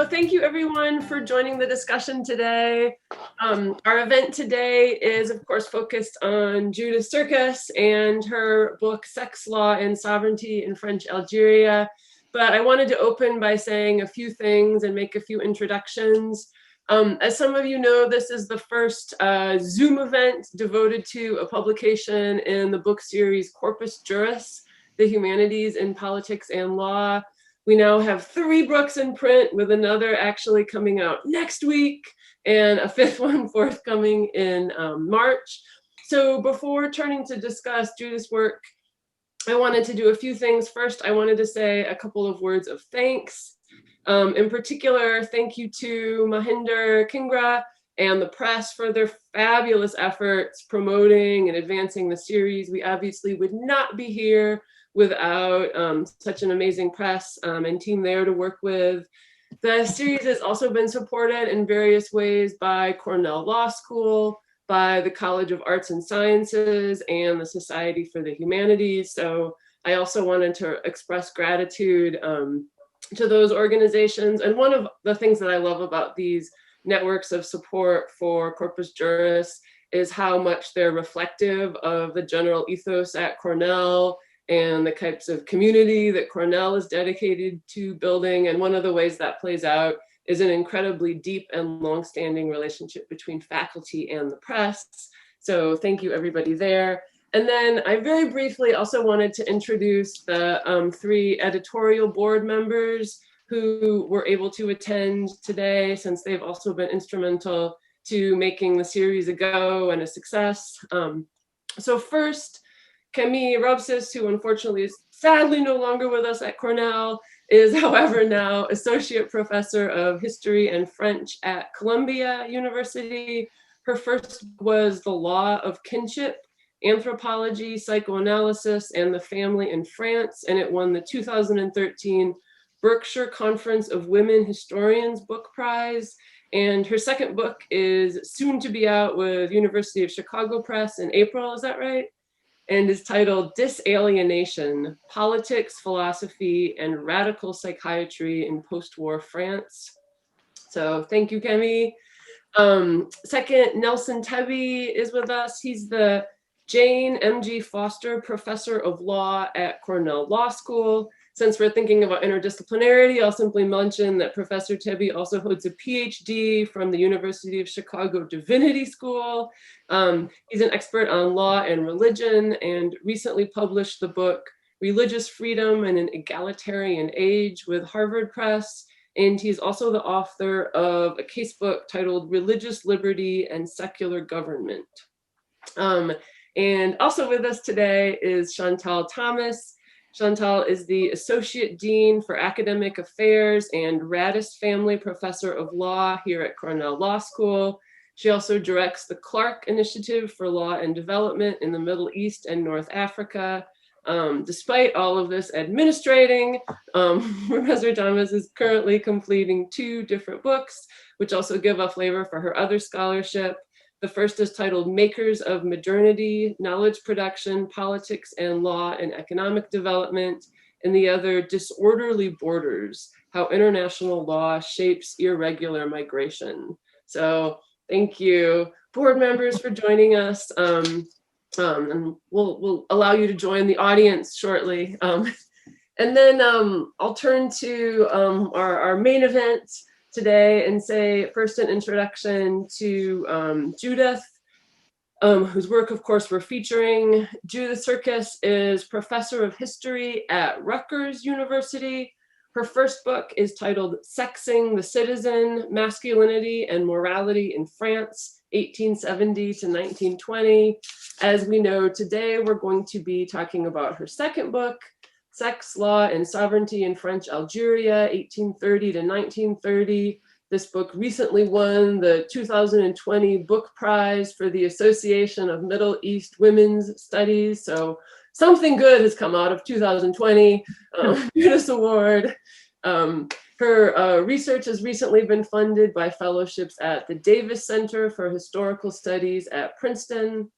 thank you everyone for joining the discussion today. Our event today is of course focused on Judith Surkis and her book Sex, Law, and Sovereignty in French Algeria. But I wanted to open by saying a few things and make a few introductions. As some of you know, this is the first Zoom event devoted to a publication in the book series Corpus Juris, the Humanities in Politics and Law. We now have 3 books in print, with another actually coming out next week and a 5th one forthcoming in March. So before turning to discuss Judith's work, I wanted to do a few things. First, I wanted to say a couple of words of thanks. In particular, thank you to Mahinder Kingra and the press for their fabulous efforts promoting and advancing the series. We obviously would not be here without such an amazing press and team there to work with. The series has also been supported in various ways by Cornell Law School, by the College of Arts and Sciences, and the Society for the Humanities. So I also wanted to express gratitude to those organizations. And one of the things that I love about these networks of support for Corpus Juris is how much they're reflective of the general ethos at Cornell and the types of community that Cornell is dedicated to building. And one of the ways that plays out is an incredibly deep and longstanding relationship between faculty and the press. So thank you everybody there. And then I very briefly also wanted to introduce the 3 editorial board members who were able to attend today, since they've also been instrumental to making the series a go and a success. So first, Camille Robsis, who unfortunately is sadly no longer with us at Cornell, is however now Associate Professor of History and French at Columbia University. Her first was The Law of Kinship, Anthropology, Psychoanalysis, and the Family in France, and it won the 2013 Berkshire Conference of Women Historians Book Prize. And her second book is soon to be out with University of Chicago Press in April, is that right? And is titled Disalienation, Politics, Philosophy, and Radical Psychiatry in Post-War France. So thank you, Kemi. Second, Nelson Tebby is with us. He's the Jane M.G. Foster Professor of Law at Cornell Law School. Since we're thinking about interdisciplinarity, I'll simply mention that Professor Tebby also holds a PhD from the University of Chicago Divinity School. He's an expert on law and religion and recently published the book Religious Freedom in an Egalitarian Age with Harvard Press. And he's also the author of a casebook titled Religious Liberty and Secular Government. And also with us today is Chantal Thomas. Chantal is the Associate Dean for Academic Affairs and Radis Family Professor of Law here at Cornell Law School. She also directs the Clark Initiative for Law and Development in the Middle East and North Africa. Despite all of this administrating, Professor Thomas is currently completing 2 different books, which also give a flavor for her other scholarship. The first is titled Makers of Modernity, Knowledge Production, Politics and Law and Economic Development, and the other Disorderly Borders, How International Law Shapes Irregular Migration. So thank you, board members, for joining us. And we'll allow you to join the audience shortly. And then I'll turn to our main event today and say first an introduction to Judith, whose work of course we're featuring. Judith Surkis is Professor of History at Rutgers University. Her first book is titled Sexing the Citizen, Masculinity and Morality in France, 1870 to 1920. As we know, today we're going to be talking about her second book, Sex, Law, and Sovereignty in French Algeria, 1830 to 1930. This book recently won the 2020 Book Prize for the Association of Middle East Women's Studies. So something good has come out of 2020, Judith Award. Her research has recently been funded by fellowships at the Davis Center for Historical Studies at Princeton,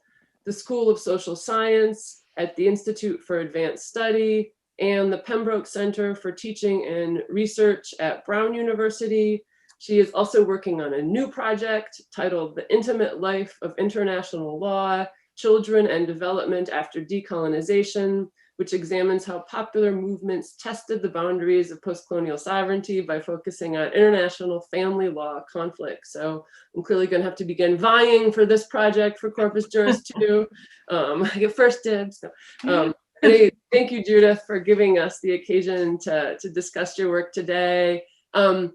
the School of Social Science, at the Institute for Advanced Study, and the Pembroke Center for Teaching and Research at Brown University. She is also working on a new project titled The Intimate Life of International Law, Children and Development After Decolonization, which examines how popular movements tested the boundaries of post-colonial sovereignty by focusing on international family law conflicts. So I'm clearly going to have to begin vying for this project for Corpus Juris too. I get first dibs. Thank you, Judith, for giving us the occasion to discuss your work today. And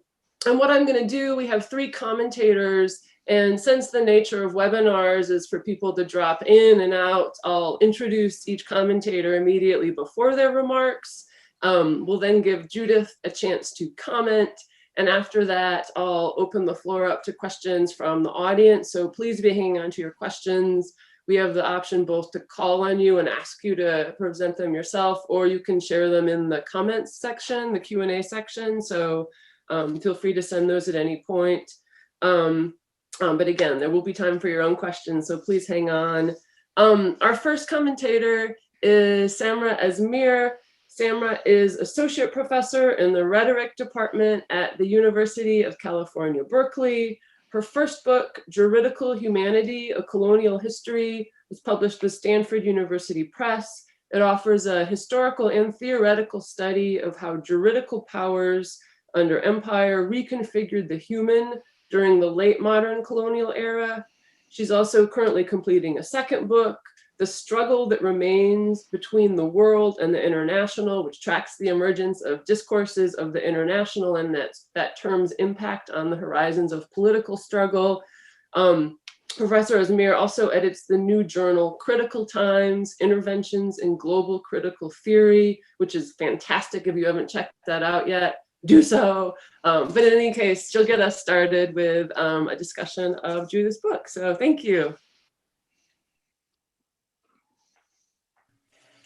what I'm going to do, we have 3 commentators. And since the nature of webinars is for people to drop in and out, I'll introduce each commentator immediately before their remarks. We'll then give Judith a chance to comment. And after that, I'll open the floor up to questions from the audience. So please be hanging on to your questions. We have the option both to call on you and ask you to present them yourself, or you can share them in the comments section, the Q&A section. So feel free to send those at any point. But again, there will be time for your own questions, so please hang on. Our first commentator is Samra Esmeir. Samra is associate professor in the rhetoric department at the University of California, Berkeley. Her first book, Juridical Humanity, A Colonial History, was published with Stanford University Press. It offers a historical and theoretical study of how juridical powers under empire reconfigured the human during the late modern colonial era. She's also currently completing a second book, The Struggle That Remains Between the World and the International, which tracks the emergence of discourses of the international and that term's impact on the horizons of political struggle. Professor Esmeir also edits the new journal, Critical Times, Interventions in Global Critical Theory, which is fantastic. If you haven't checked that out yet, do so. But in any case, she'll get us started with a discussion of Judith's book. So thank you.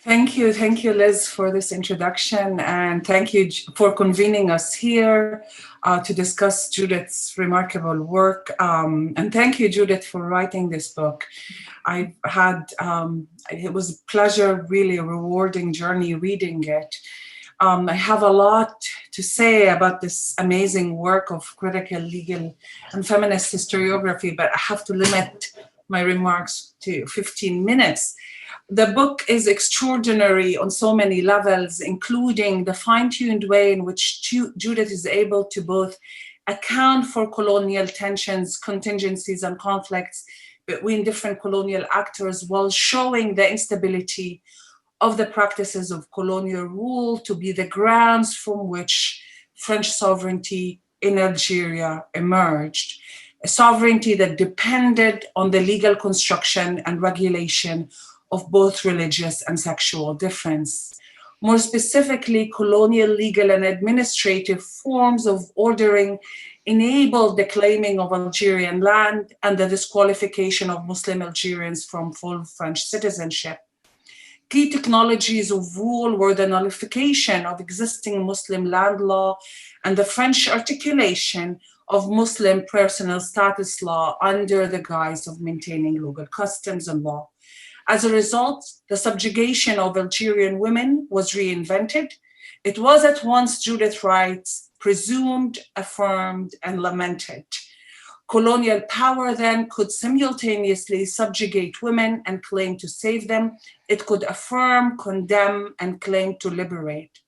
Thank you, Liz, for this introduction, and thank you for convening us here to discuss Judith's remarkable work. And thank you, Judith, for writing this book. I've had, it was a pleasure, really a rewarding journey reading it. I have a lot to say about this amazing work of critical, legal, and feminist historiography, but I have to limit my remarks to 15 minutes. The book is extraordinary on so many levels, including the fine-tuned way in which Judith is able to both account for colonial tensions, contingencies, and conflicts between different colonial actors while showing the instability of the practices of colonial rule to be the grounds from which French sovereignty in Algeria emerged. A sovereignty that depended on the legal construction and regulation of both religious and sexual difference. More specifically, colonial legal and administrative forms of ordering enabled the claiming of Algerian land and the disqualification of Muslim Algerians from full French citizenship. Key technologies of rule were the nullification of existing Muslim land law and the French articulation of Muslim personal status law under the guise of maintaining local customs and law. As a result, the subjugation of Algerian women was reinvented. It was at once, Judith writes, presumed, affirmed, and lamented. Colonial power then could simultaneously subjugate women and claim to save them. It could affirm, condemn, and claim to liberate.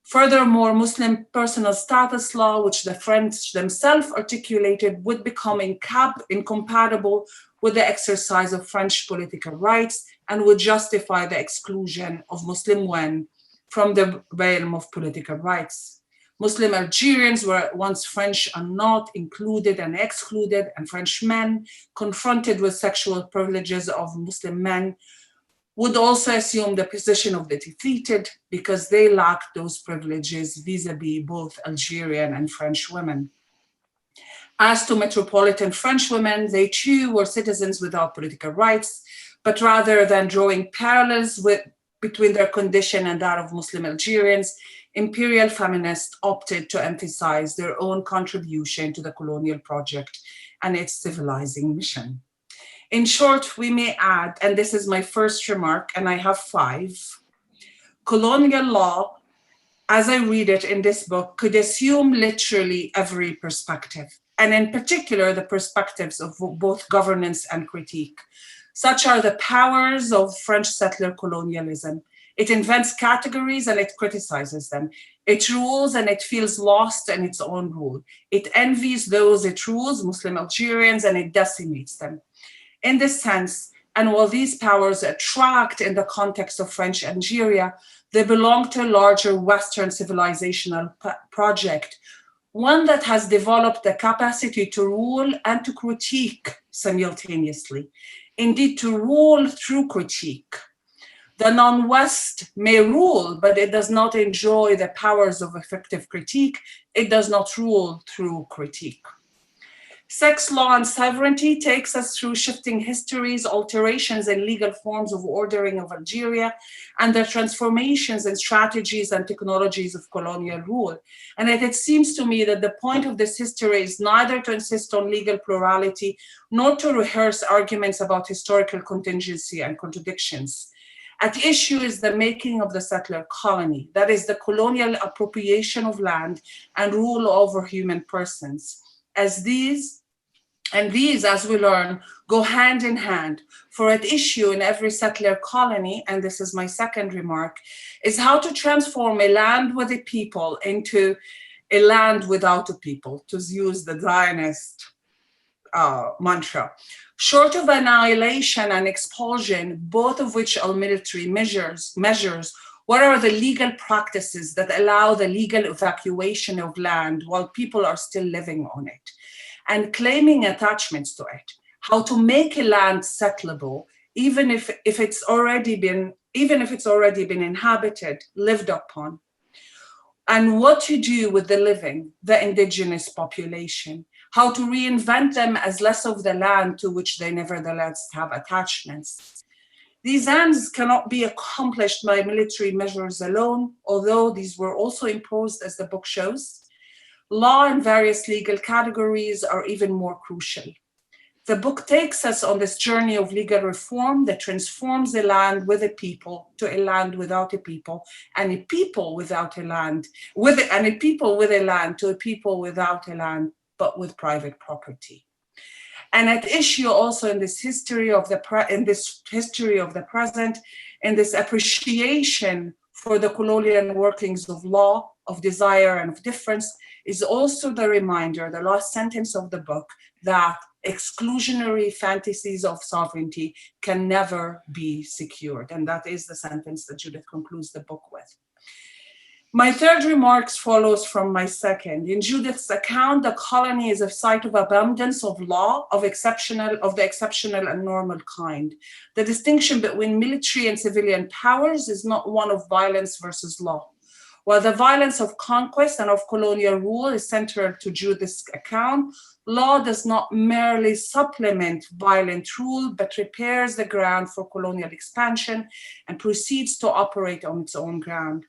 Furthermore, Muslim personal status law, which the French themselves articulated, would become incompatible with the exercise of French political rights and would justify the exclusion of Muslim women from the realm of political rights. Muslim Algerians were at once French and not included and excluded, and French men confronted with sexual privileges of Muslim men would also assume the position of the defeated because they lacked those privileges vis-a-vis both Algerian and French women. As to metropolitan French women, they too were citizens without political rights, but rather than drawing parallels between their condition and that of Muslim Algerians, imperial feminists opted to emphasize their own contribution to the colonial project and its civilizing mission. In short, we may add, and this is my first remark, and I have 5, colonial law, as I read it in this book, could assume literally every perspective, and in particular, the perspectives of both governance and critique. Such are the powers of French settler colonialism. It invents categories and it criticizes them. It rules and it feels lost in its own rule. It envies those it rules, Muslim Algerians, and it decimates them. In this sense, and while these powers attract in the context of French Algeria, they belong to a larger Western civilizational project, one that has developed the capacity to rule and to critique simultaneously, indeed to rule through critique. The non-West may rule, but it does not enjoy the powers of effective critique. It does not rule through critique. Sex law and sovereignty takes us through shifting histories, alterations in legal forms of ordering of Algeria, and the transformations in strategies and technologies of colonial rule. And it seems to me that the point of this history is neither to insist on legal plurality, nor to rehearse arguments about historical contingency and contradictions. At issue is the making of the settler colony, that is the colonial appropriation of land and rule over human persons. These, as we learn, go hand in hand. For at issue in every settler colony, and this is my second remark, is how to transform a land with a people into a land without a people, to use the Zionist mantra. Short of annihilation and expulsion, both of which are military measures, what are the legal practices that allow the legal evacuation of land while people are still living on it and claiming attachments to it? How to make a land settleable, even if it's already been inhabited, lived upon, and what to do with the living, the indigenous population, how to reinvent them as less of the land to which they nevertheless have attachments. These ends cannot be accomplished by military measures alone, although these were also imposed, as the book shows. Law and various legal categories are even more crucial. The book takes us on this journey of legal reform that transforms a land with a people to a land without a people, and a people without a land, and a people with a land to a people without a land, but with private property. And at issue also in this history of the present, in this appreciation for the colonial workings of law, of desire, and of difference, is also the reminder, the last sentence of the book, that exclusionary fantasies of sovereignty can never be secured. And that is the sentence that Judith concludes the book with. My third remarks follows from my second. In Judith's account, the colony is a site of abundance of law, of the exceptional and normal kind. The distinction between military and civilian powers is not one of violence versus law. While the violence of conquest and of colonial rule is central to Judith's account, law does not merely supplement violent rule, but prepares the ground for colonial expansion and proceeds to operate on its own ground.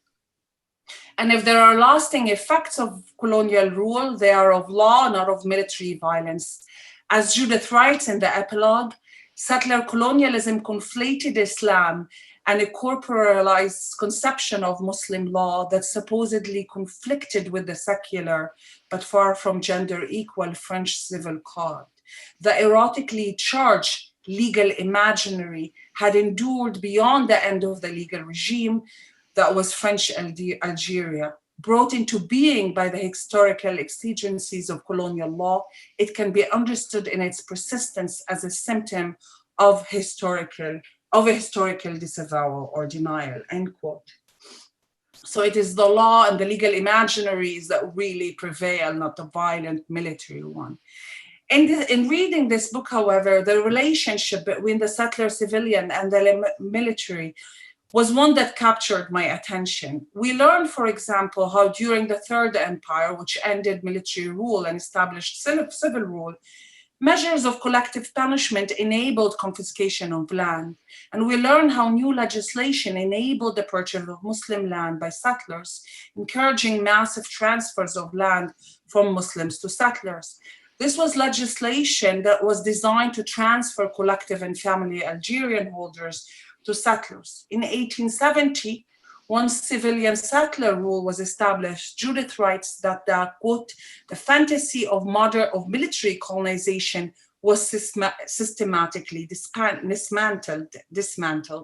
And if there are lasting effects of colonial rule, they are of law, not of military violence. As Judith writes in the epilogue, settler colonialism conflated Islam and a corporalized conception of Muslim law that supposedly conflicted with the secular, but far from gender equal French civil code. The erotically charged legal imaginary had endured beyond the end of the legal regime that was French Algeria. Brought into being by the historical exigencies of colonial law, it can be understood in its persistence as a symptom of a historical disavowal or denial, end quote. So it is the law and the legal imaginaries that really prevail, not the violent military one. In reading this book, however, the relationship between the settler civilian and the military was one that captured my attention. We learned, for example, how during the Third Empire, which ended military rule and established civil rule, measures of collective punishment enabled confiscation of land. And we learn how new legislation enabled the purchase of Muslim land by settlers, encouraging massive transfers of land from Muslims to settlers. This was legislation that was designed to transfer collective and family Algerian holders to settlers. In 1870, once civilian settler rule was established, Judith writes that the, quote, the fantasy of military colonization was systematically dismantled,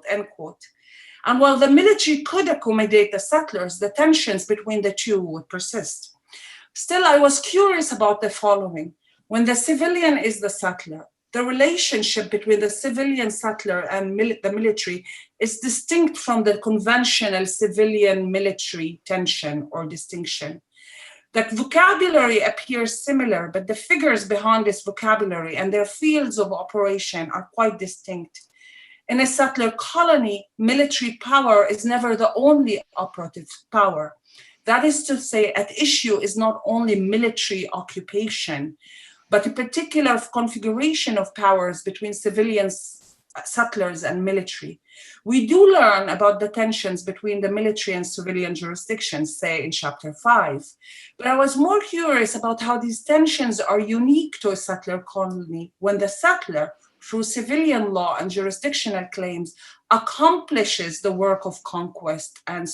end quote. And while the military could accommodate the settlers, the tensions between the two would persist. Still, I was curious about the following. When the civilian is the settler, the relationship between the civilian settler and the military is distinct from the conventional civilian-military tension or distinction. The vocabulary appears similar, but the figures behind this vocabulary and their fields of operation are quite distinct. In a settler colony, military power is never the only operative power. That is to say, at issue is not only military occupation, but a particular configuration of powers between civilians, settlers, and military. We do learn about the tensions between the military and civilian jurisdictions, say in chapter 5. But I was more curious about how these tensions are unique to a settler colony when the settler, through civilian law and jurisdictional claims, accomplishes the work of conquest and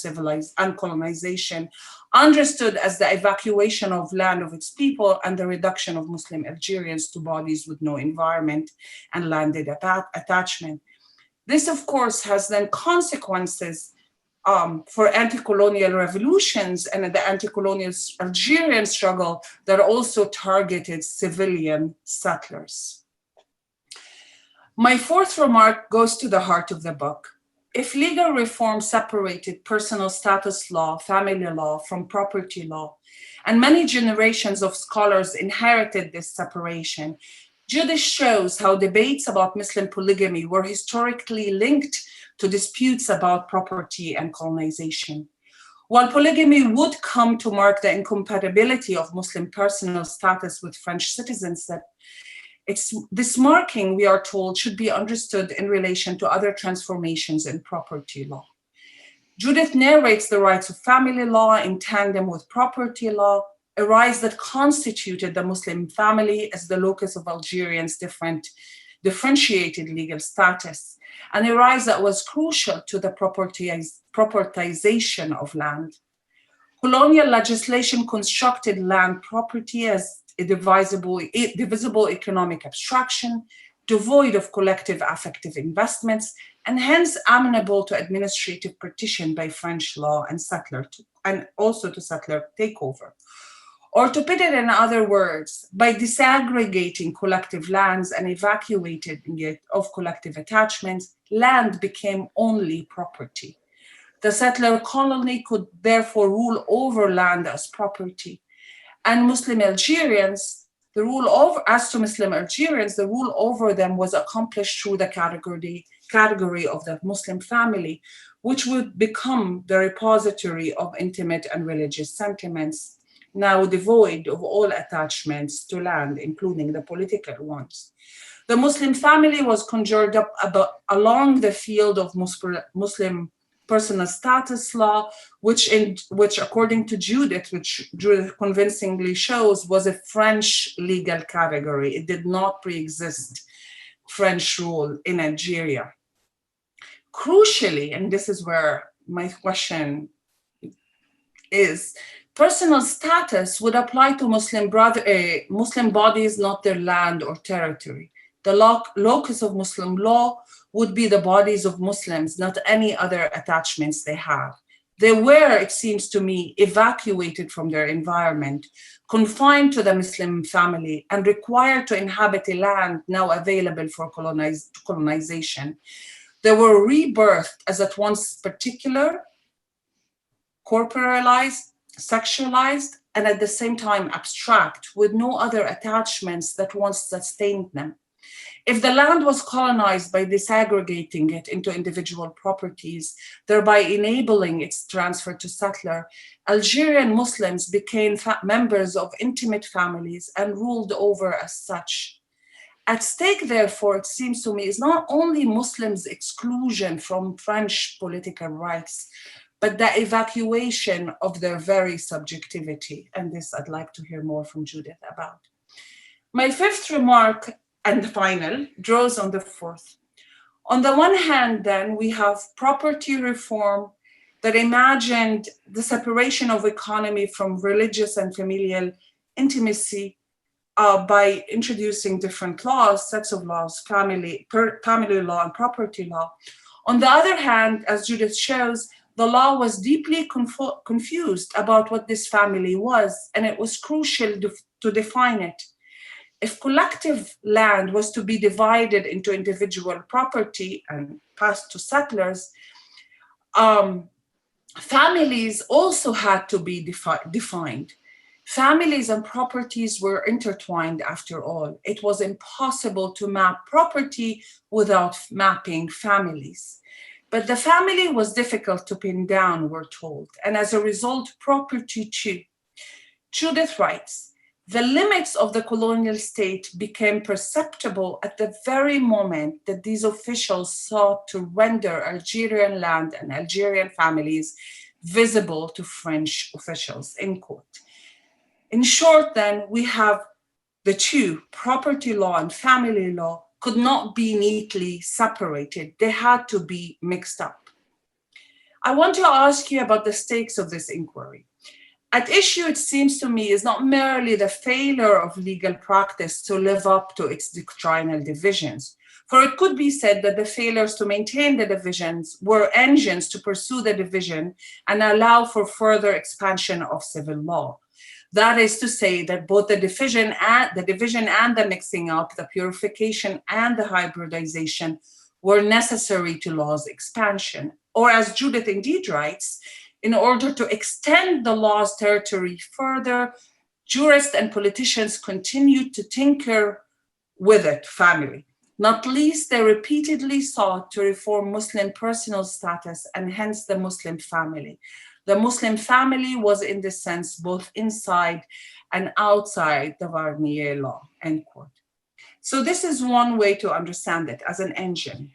colonization, understood as the evacuation of land of its people and the reduction of Muslim Algerians to bodies with no environment and landed attachment. This, of course, has then consequences for anti-colonial revolutions and the anti-colonial Algerian struggle that also targeted civilian settlers. My fourth remark goes to the heart of the book. If legal reform separated personal status law, family law from property law, and many generations of scholars inherited this separation, Judith shows how debates about Muslim polygamy were historically linked to disputes about property and colonization. While polygamy would come to mark the incompatibility of Muslim personal status with French citizenship, this marking, we are told, should be understood in relation to other transformations in property law. Judith narrates the rights of family law in tandem with property law, a rise that constituted the Muslim family as the locus of Algerians' differentiated legal status, and a rise that was crucial to the propertization of land. Colonial legislation constructed land property as a divisible economic abstraction, devoid of collective affective investments, and hence amenable to administrative partition by French law and also to settler takeover. Or to put it in other words, by disaggregating collective lands and evacuating it of collective attachments, land became only property. The settler colony could therefore rule over land as property. And Muslim Algerians, the rule over them was accomplished through the category of the Muslim family, which would become the repository of intimate and religious sentiments, now devoid of all attachments to land, including the political ones. The Muslim family was conjured up along the field of Muslim personal status law, which according to Judith, which Judith convincingly shows, was a French legal category. It did not pre-exist French rule in Algeria. Crucially, and this is where my question is, personal status would apply to Muslim bodies, not their land or territory. The locus of Muslim law would be the bodies of Muslims, not any other attachments they have. They were, it seems to me, evacuated from their environment, confined to the Muslim family, and required to inhabit a land now available for colonization. They were rebirthed as at once particular, corporalized, sexualized, and at the same time abstract, with no other attachments that once sustained them. If the land was colonized by disaggregating it into individual properties, thereby enabling its transfer to settler, Algerian Muslims became members of intimate families and ruled over as such. At stake, therefore, it seems to me, is not only Muslims' exclusion from French political rights, but the evacuation of their very subjectivity. And this I'd like to hear more from Judith about. My fifth remark, and final, draws on the fourth. On the one hand, then, we have property reform that imagined the separation of economy from religious and familial intimacy by introducing different laws, sets of laws, family law and property law. On the other hand, as Judith shows, the law was deeply confused about what this family was, and it was crucial to define it. If collective land was to be divided into individual property and passed to settlers, families also had to be defined. Families and properties were intertwined after all. It was impossible to map property without mapping families. But the family was difficult to pin down, we're told, and as a result, property too. Judith writes, the limits of the colonial state became perceptible at the very moment that these officials sought to render Algerian land and Algerian families visible to French officials, end quote. In short, then, we have the two, property law and family law, could not be neatly separated. They had to be mixed up. I want to ask you about the stakes of this inquiry. At issue, it seems to me, is not merely the failure of legal practice to live up to its doctrinal divisions, for it could be said that the failures to maintain the divisions were engines to pursue the division and allow for further expansion of civil law. That is to say that both the division and the mixing up, the purification and the hybridization were necessary to law's expansion. Or as Judith indeed writes, in order to extend the law's territory further, jurists and politicians continued to tinker with it, family. Not least, they repeatedly sought to reform Muslim personal status and hence the Muslim family. The Muslim family was, in this sense, both inside and outside the Varnier law, end quote. So this is one way to understand it, as an engine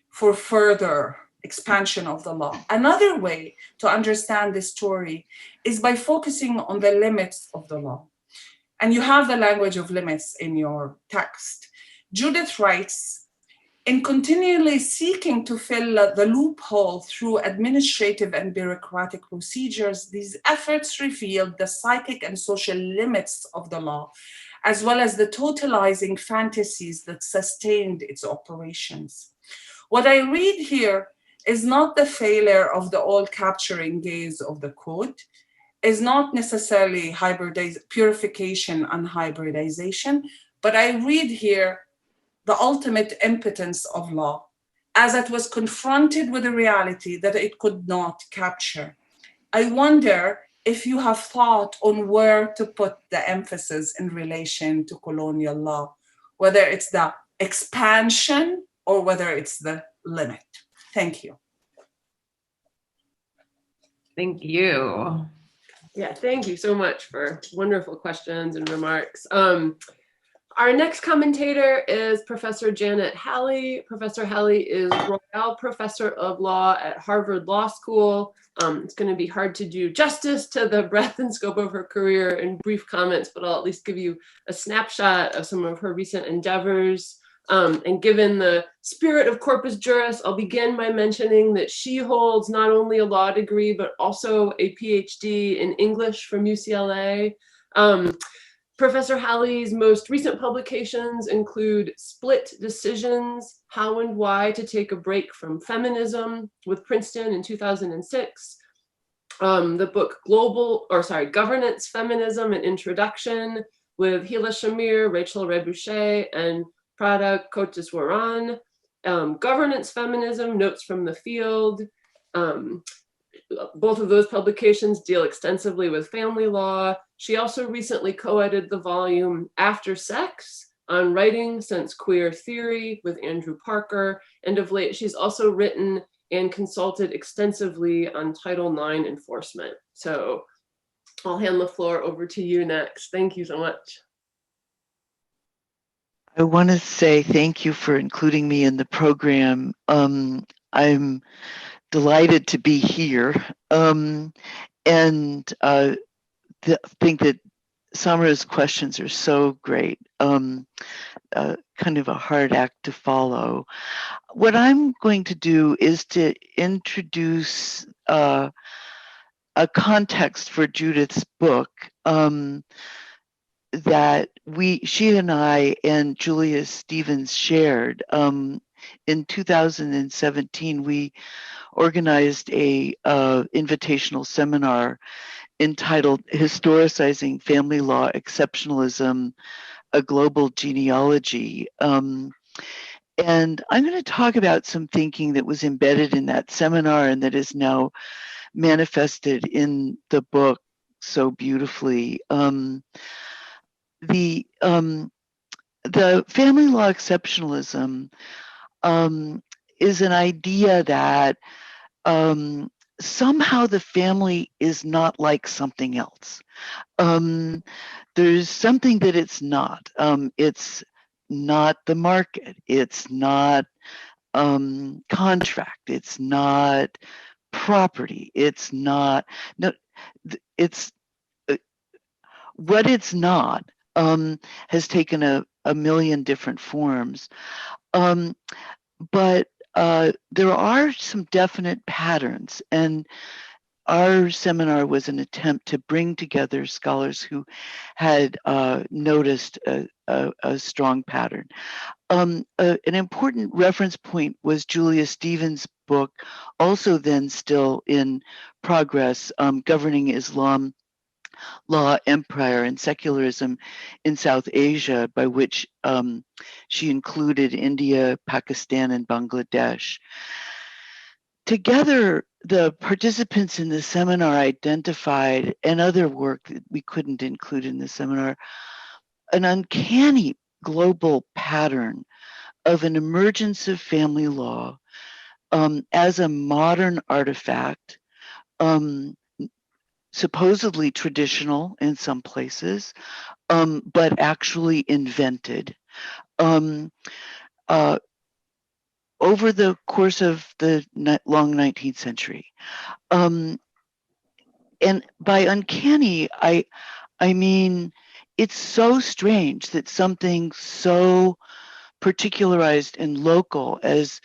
for further expansion of the law. Another way to understand this story is by focusing on the limits of the law. And you have the language of limits in your text. Judith writes, in continually seeking to fill the loophole through administrative and bureaucratic procedures, these efforts revealed the psychic and social limits of the law, as well as the totalizing fantasies that sustained its operations. What I read here is not the failure of the all-capturing gaze of the code, is not necessarily purification and hybridization, but I read here the ultimate impotence of law, as it was confronted with a reality that it could not capture. I wonder if you have thought on where to put the emphasis in relation to colonial law, whether it's the expansion or whether it's the limit. Thank you. Thank you. Yeah, thank you so much for wonderful questions and remarks. Our next commentator is Professor Janet Halley. Professor Halley is Royal Professor of Law at Harvard Law School. It's going to be hard to do justice to the breadth and scope of her career in brief comments, but I'll at least give you a snapshot of some of her recent endeavors. And given the spirit of Corpus Juris, I'll begin by mentioning that she holds not only a law degree, but also a PhD in English from UCLA. Professor Halley's most recent publications include Split Decisions, How and Why to Take a Break from Feminism with Princeton in 2006, the book Governance, Feminism, and Introduction with Hila Shamir, Rachel Rebouchet, and Prada Cotes-Waran, Governance, Feminism, Notes from the Field. Both of those publications deal extensively with family law. She also recently co-edited the volume After Sex on Writing Since Queer Theory with Andrew Parker. And of late, she's also written and consulted extensively on Title IX enforcement. So I'll hand the floor over to you next. Thank you so much. I want to say thank you for including me in the program. I'm delighted to be here and think that Samra's questions are so great. Kind of a hard act to follow. What I'm going to do is to introduce a context for Judith's book that she and I and Julia Stevens shared. In 2017, we organized a invitational seminar entitled Historicizing Family Law Exceptionalism, a Global Genealogy. And I'm going to talk about some thinking that was embedded in that seminar and that is now manifested in the book so beautifully. The family law exceptionalism is an idea that somehow the family is not like something else. There's something that it's not. It's not the market. It's not contract. It's not property. It's not. No. It's what it's not. Has taken a million different forms. But there are some definite patterns, and our seminar was an attempt to bring together scholars who had noticed a strong pattern. An important reference point was Julia Stevens' book, also then still in progress, Governing Islam, Law, Empire, and Secularism in South Asia, by which she included India, Pakistan, and Bangladesh. Together, the participants in the seminar identified, and other work that we couldn't include in the seminar, an uncanny global pattern of an emergence of family law as a modern artifact, supposedly traditional in some places, but actually invented over the course of the long 19th century. And by uncanny, I mean, it's so strange that something so particularized and local as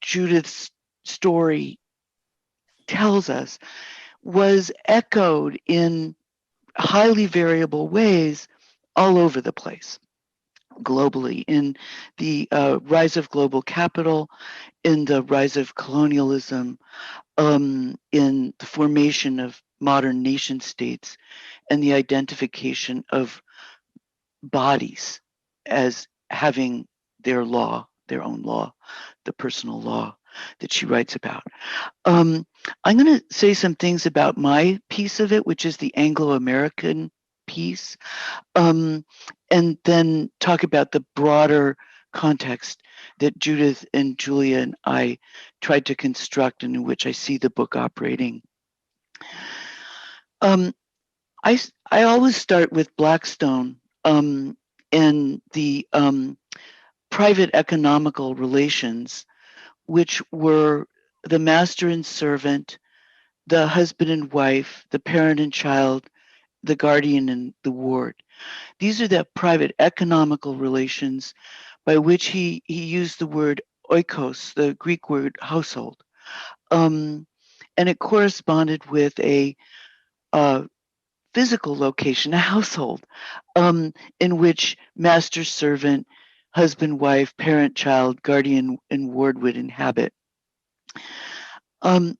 Judith's story tells us was echoed in highly variable ways all over the place globally, in the rise of global capital, in the rise of colonialism, in the formation of modern nation states, and the identification of bodies as having their law, their own law, the personal law that she writes about. I'm going to say some things about my piece of it, which is the Anglo-American piece, and then talk about the broader context that Judith and Julia and I tried to construct and in which I see the book operating. I always start with Blackstone and the private economical relations, which were the master and servant, the husband and wife, the parent and child, the guardian and the ward. These are the private economical relations by which he used the word oikos, the Greek word household. And it corresponded with a physical location, a household, in which master, servant, husband, wife, parent, child, guardian, and ward would inhabit. The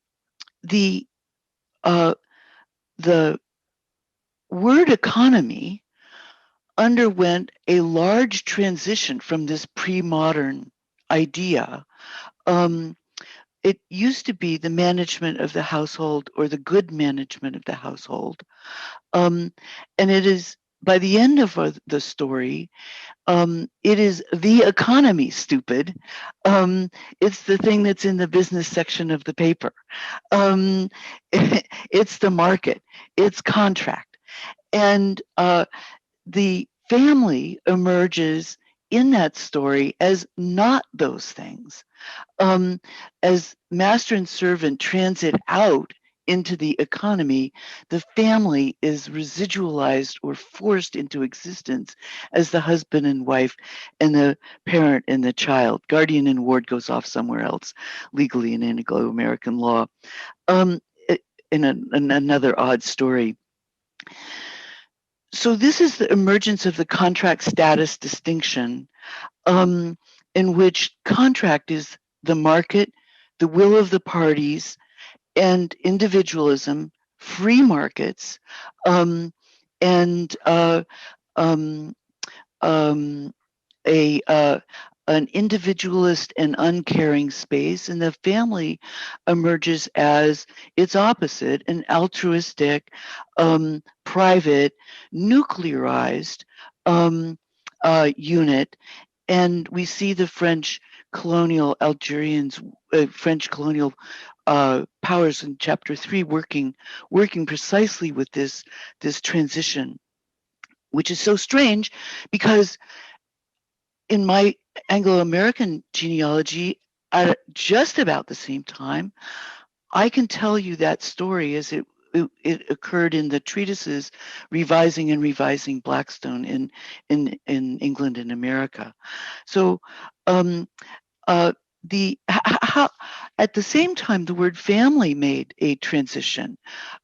word economy underwent a large transition from this pre-modern idea. It used to be the management of the household or the good management of the household. And it is, by the end of the story, it is the economy, stupid. It's the thing that's in the business section of the paper. It's the market, it's contract. And the family emerges in that story as not those things. As master and servant transit out into the economy, the family is residualized or forced into existence as the husband and wife and the parent and the child. Guardian and ward goes off somewhere else legally in Anglo-American law. In another odd story. So this is the emergence of the contract status distinction, in which contract is the market, the will of the parties, and individualism, free markets, and an individualist and uncaring space, and the family emerges as its opposite, an altruistic, private, nuclearized unit. And we see the French colonial French colonial powers in chapter 3 working precisely with this transition, which is so strange because in my Anglo-American genealogy, at just about the same time, I can tell you that story as it occurred in the treatises revising Blackstone in England and America. So at the same time, the word family made a transition,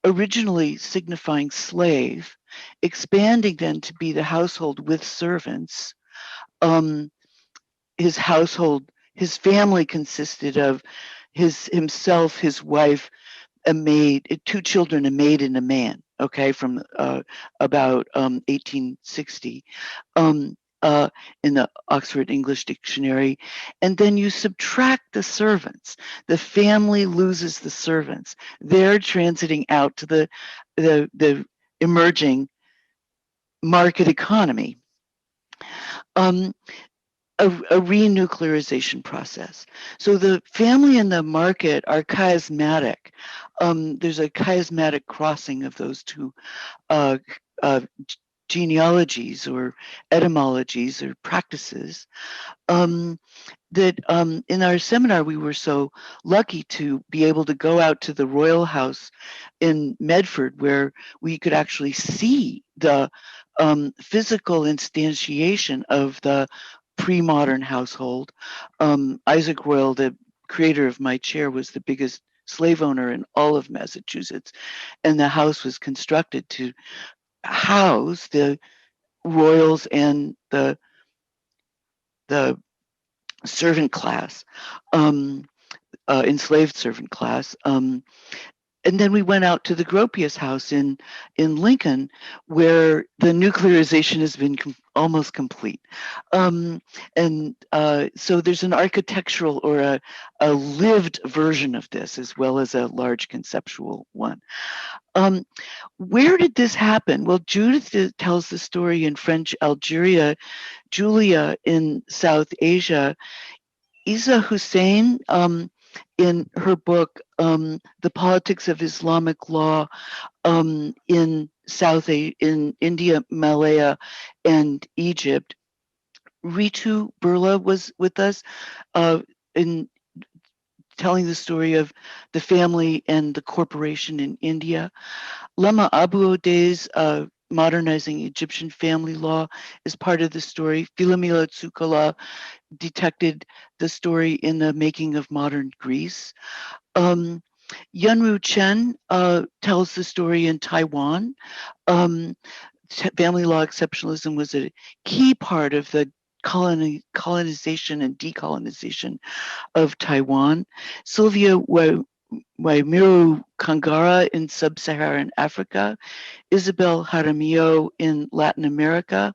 originally signifying slave, expanding then to be the household with servants. His household, his family consisted of himself, his wife, a maid, 2 children, a maid and a man. Okay, from about 1860 in the Oxford English Dictionary, and then you subtract the servants. The family loses the servants. They're transiting out to the emerging market economy. A renuclearization process. So the family and the market are chiasmatic. There's a chiasmatic crossing of those two genealogies or etymologies or practices. That in our seminar, we were so lucky to be able to go out to the Royal House in Medford, where we could actually see the physical instantiation of the pre-modern household. Isaac Royal, the creator of my chair, was the biggest slave owner in all of Massachusetts, and the house was constructed to house the royals and the servant class, enslaved servant class. And then we went out to the Gropius house in Lincoln, where the nuclearization has been almost complete. So there's an architectural or a lived version of this, as well as a large conceptual one. Where did this happen? Well, Judith tells the story in French Algeria, Julia in South Asia, Isa Hussein, in her book, The Politics of Islamic Law in India, Malaya, and Egypt. Ritu Birla was with us in telling the story of the family and the corporation in India. Lama Abu Odeh's Modernizing Egyptian Family Law is part of the story. Philomela Tsukala detected the story in the making of modern Greece. Yunru Chen tells the story in Taiwan. Family law exceptionalism was a key part of the colonization and decolonization of Taiwan. Sylvia Waimiru Kangara in sub-Saharan Africa. Isabel Jaramillo in Latin America.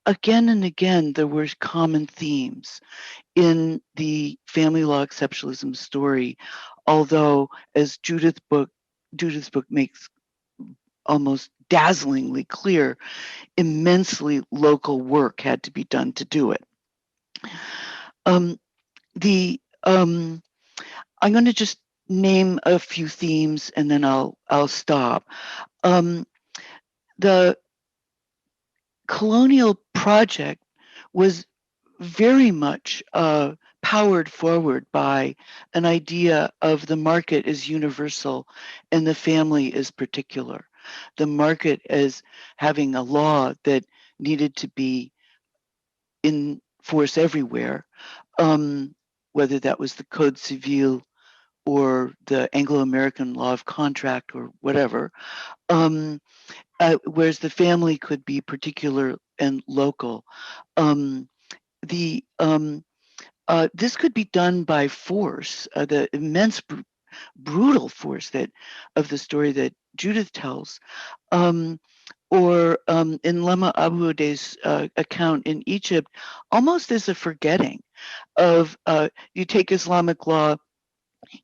Again and again, there were common themes in the family law exceptionalism story, although, as Judith's book makes almost dazzlingly clear, immensely local work had to be done to do it. I'm going to just name a few themes and then I'll stop. The colonial project was very much powered forward by an idea of the market as universal and the family as particular. The market as having a law that needed to be in force everywhere, whether that was the Code Civil or the Anglo-American law of contract or whatever, whereas the family could be particular and local. This could be done by force, the immense brutal force of the story that Judith tells, or in Lama Abuade's account in Egypt, almost as a forgetting of you take Islamic law,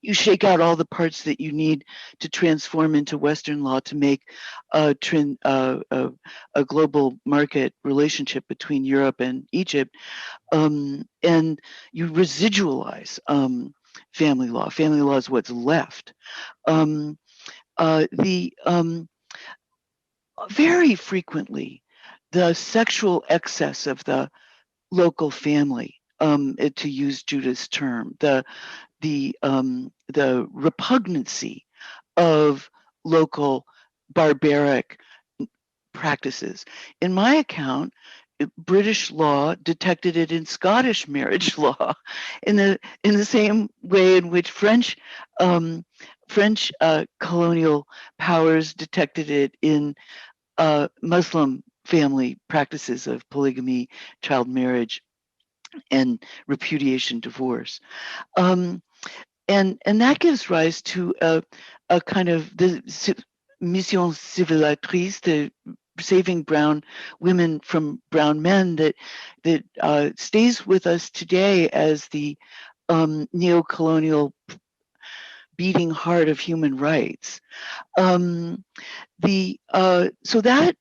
you shake out all the parts that you need to transform into Western law to make a global market relationship between Europe and Egypt, and you residualize family law. Family law is what's left. Very frequently, the sexual excess of the local family, to use Judith's term, the repugnancy of local barbaric practices. In my account, British law detected it in Scottish marriage law, in the same way in which French colonial powers detected it in Muslim family practices of polygamy, child marriage, and repudiation, divorce. And that gives rise to a kind of the mission civilisatrice, the saving brown women from brown men, that stays with us today as the neo-colonial beating heart of human rights. So that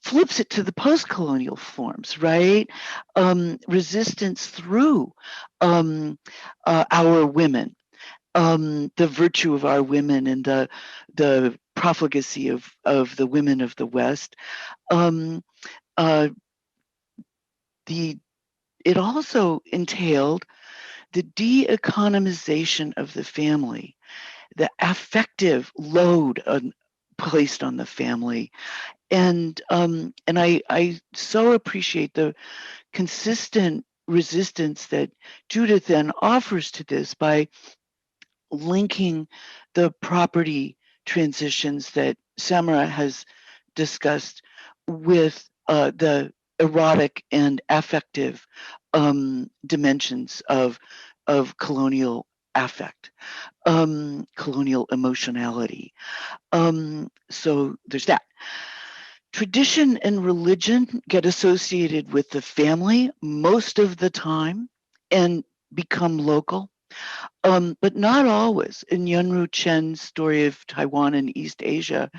flips it to the post-colonial forms, right? Resistance through our women, the virtue of our women, and the profligacy of the women of the West. It also entailed the de-economization of the family, the affective load placed on the family. And I so appreciate the consistent resistance that Judith then offers to this by linking the property transitions that Samra has discussed with the erotic and affective dimensions of colonial affect, colonial emotionality. So there's that. Tradition and religion get associated with the family most of the time and become local, but not always. In Yunru Chen's story of Taiwan and East Asia,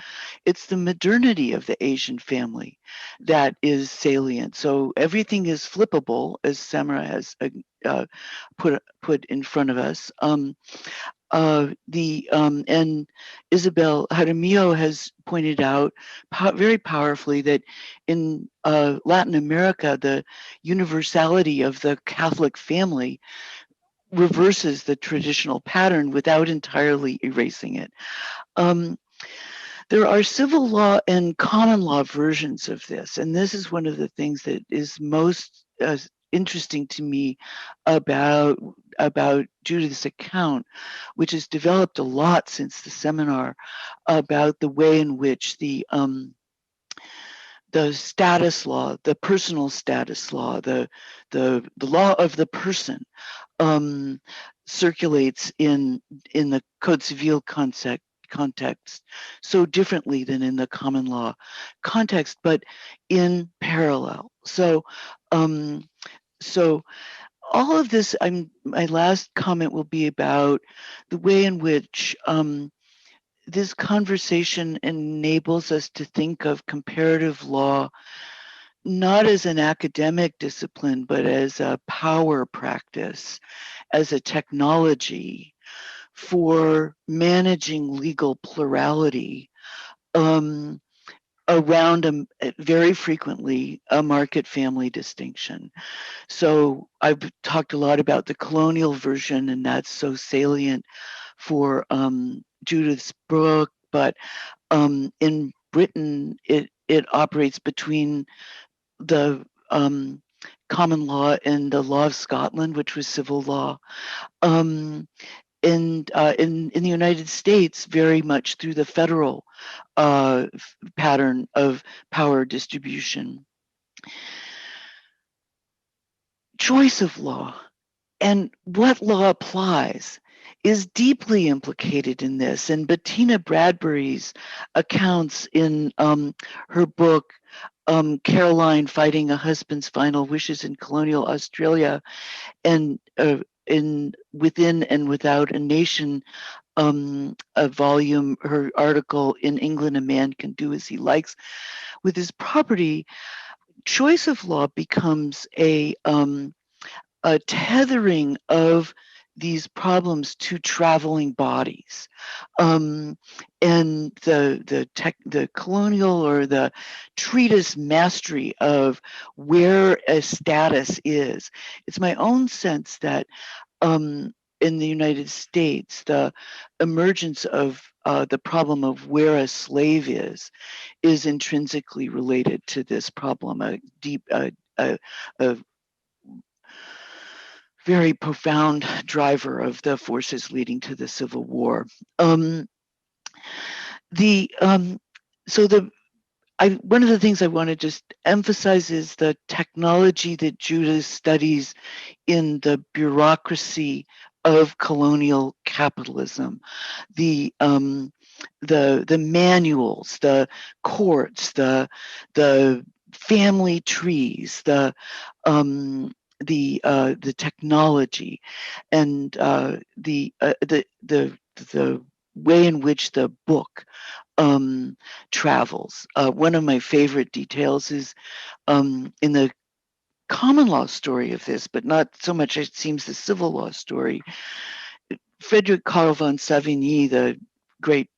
it's the modernity of the Asian family that is salient. So everything is flippable, as Samra has put in front of us. And Isabel Jaramillo has pointed out very powerfully that in Latin America, the universality of the Catholic family reverses the traditional pattern without entirely erasing it. There are civil law and common law versions of this, and this is one of the things that is most interesting to me about Judith's account, which has developed a lot since the seminar, about the way in which the status law, the personal status law, the law of the person, circulates in the Code Civil context so differently than in the common law context, but in parallel. So all of this, my last comment will be about the way in which this conversation enables us to think of comparative law not as an academic discipline, but as a power practice, as a technology for managing legal plurality, around very frequently a market family distinction. So I've talked a lot about the colonial version, and that's so salient for Judith's book, but in Britain, it operates between the common law and the law of Scotland, which was civil law. And in the United States, very much through the federal pattern of power distribution. Choice of law and what law applies is deeply implicated in this. And Bettina Bradbury's accounts in her book, Caroline Fighting a Husband's Final Wishes in Colonial Australia, and in Within and Without a Nation, a volume, her article, In England, a Man Can Do As He Likes with His Property. Choice of law becomes a tethering of these problems to traveling bodies, and the colonial or the treatise mastery of where a status is. It's my own sense that in the United States, the emergence of the problem of where a slave is intrinsically related to this problem, a deep, a very profound driver of the forces leading to the Civil War. One of the things I want to just emphasize is the technology that Judith studies in the bureaucracy of colonial capitalism, the manuals, the courts, the family trees, the technology, and the way in which the book travels. One of my favorite details is in the common law story of this, but not so much, it seems, the civil law story. Friedrich Karl von Savigny, the great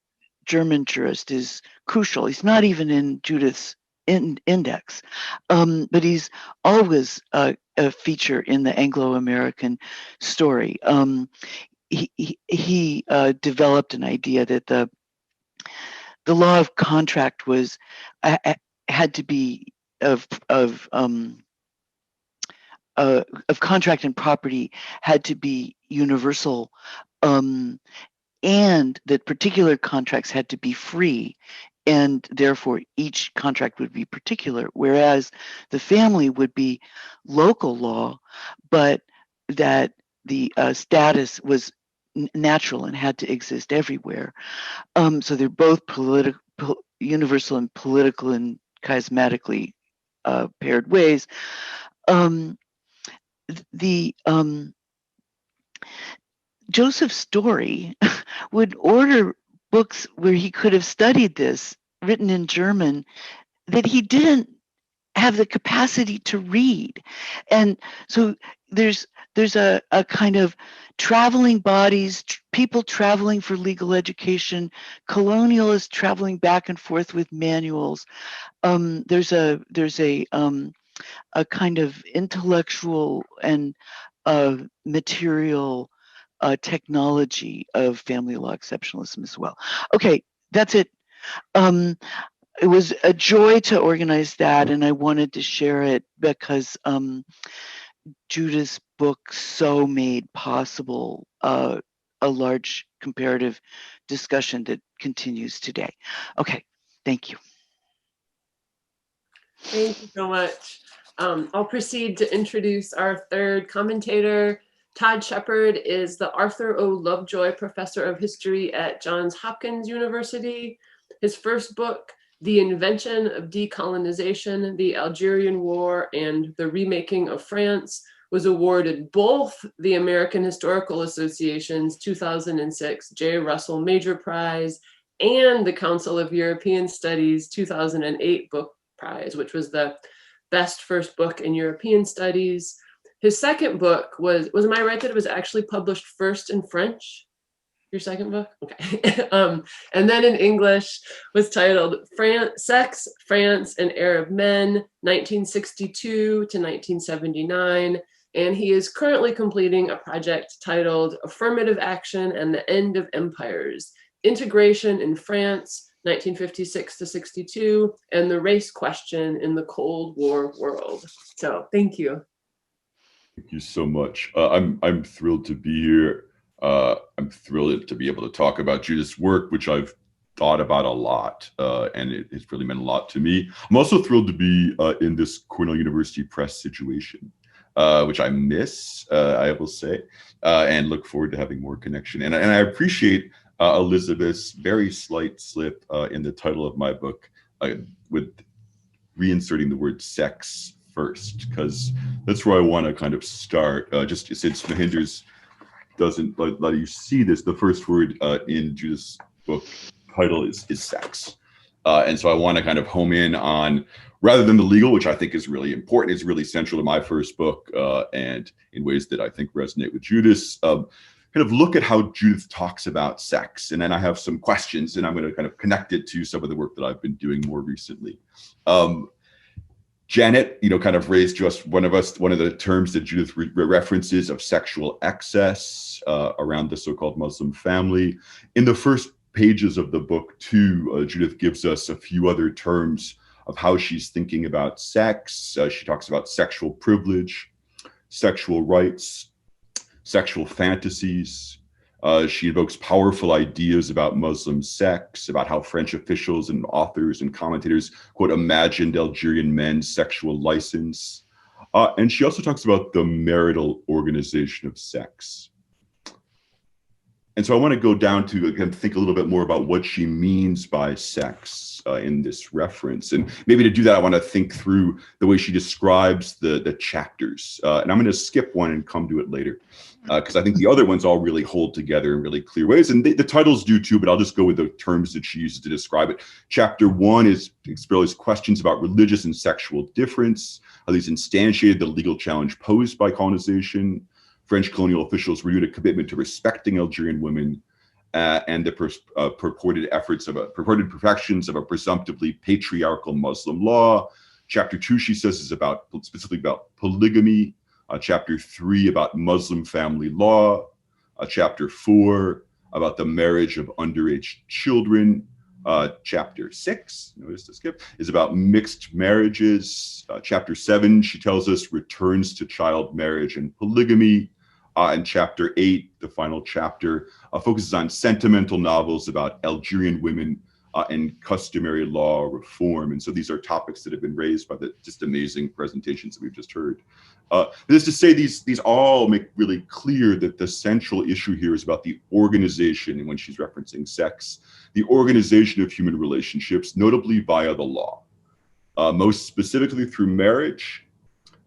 German jurist, is crucial. He's not even in Judith's index, but he's always a feature in the Anglo-American story. He developed an idea that the law of contract was had to be of contract and property had to be universal, and that particular contracts had to be free, and therefore each contract would be particular, whereas the family would be local law, but that the status was natural and had to exist everywhere. So they're both universal and political in charismatically paired ways. Joseph Story would order books where he could have studied this, written in German, that he didn't have the capacity to read. And so there's a kind of traveling bodies, people traveling for legal education, colonialists traveling back and forth with manuals. There's a kind of intellectual and material technology of family law exceptionalism as well. Okay, that's it. It was a joy to organize that, and I wanted to share it because Judith's book so made possible a large comparative discussion that continues today. Okay, thank you. Thank you so much. I'll proceed to introduce our third commentator. Todd Shepard is the Arthur O. Lovejoy Professor of History at Johns Hopkins University. His first book, The Invention of Decolonization, the Algerian War, and the Remaking of France, was awarded both the American Historical Association's 2006 J. Russell Major Prize and the Council of European Studies 2008 Book Prize, which was the best first book in European studies. His second book was am I right that it was actually published first in French? Your second book? Okay. And then in English was titled Sex, France, and Arab Men, 1962 to 1979. And he is currently completing a project titled Affirmative Action and the End of Empires, Integration in France, 1956 to 62, and the Race Question in the Cold War World. So thank you. Thank you so much. I'm thrilled to be here. I'm thrilled to be able to talk about Judith's work, which I've thought about a lot, and it has really meant a lot to me. I'm also thrilled to be in this Cornell University Press situation, which I miss, I will say, and look forward to having more connection. And I appreciate Elizabeth's very slight slip in the title of my book with reinserting the word sex first, because that's where I want to kind of start. Just since Mahinders doesn't let you see this, the first word in Judith's book title is sex. And so I want to kind of home in on, rather than the legal, which I think is really important, is really central to my first book, and in ways that I think resonate with Judith's, kind of look at how Judith talks about sex. And then I have some questions, and I'm going to kind of connect it to some of the work that I've been doing more recently. Janet, kind of raised just one of the terms that Judith references of sexual excess around the so-called Muslim family. In the first pages of the book, too, Judith gives us a few other terms of how she's thinking about sex. She talks about sexual privilege, sexual rights, sexual fantasies. She invokes powerful ideas about Muslim sex, about how French officials and authors and commentators, quote, imagined Algerian men's sexual license. And she also talks about the marital organization of sex. And so I want to go down to, again, think a little bit more about what she means by sex in this reference. And maybe to do that, I want to think through the way she describes the chapters. And I'm going to skip one and come to it later, because I think the other ones all really hold together in really clear ways. And the titles do too, but I'll just go with the terms that she uses to describe it. Chapter 1 explores questions about religious and sexual difference, how these instantiated the legal challenge posed by colonization. French colonial officials renewed a commitment to respecting Algerian women, and the purported perfections of a presumptively patriarchal Muslim law. Chapter 2, she says, is specifically about polygamy. Chapter 3 about Muslim family law. Chapter 4 about the marriage of underage children. Chapter 6, notice the skip, is about mixed marriages. Chapter 7, she tells us, returns to child marriage and polygamy. And chapter 8, the final chapter, focuses on sentimental novels about Algerian women and customary law reform. And so these are topics that have been raised by the just amazing presentations that we've just heard. This is to say these all make really clear that the central issue here is about the organization, and when she's referencing sex, the organization of human relationships, notably via the law, most specifically through marriage,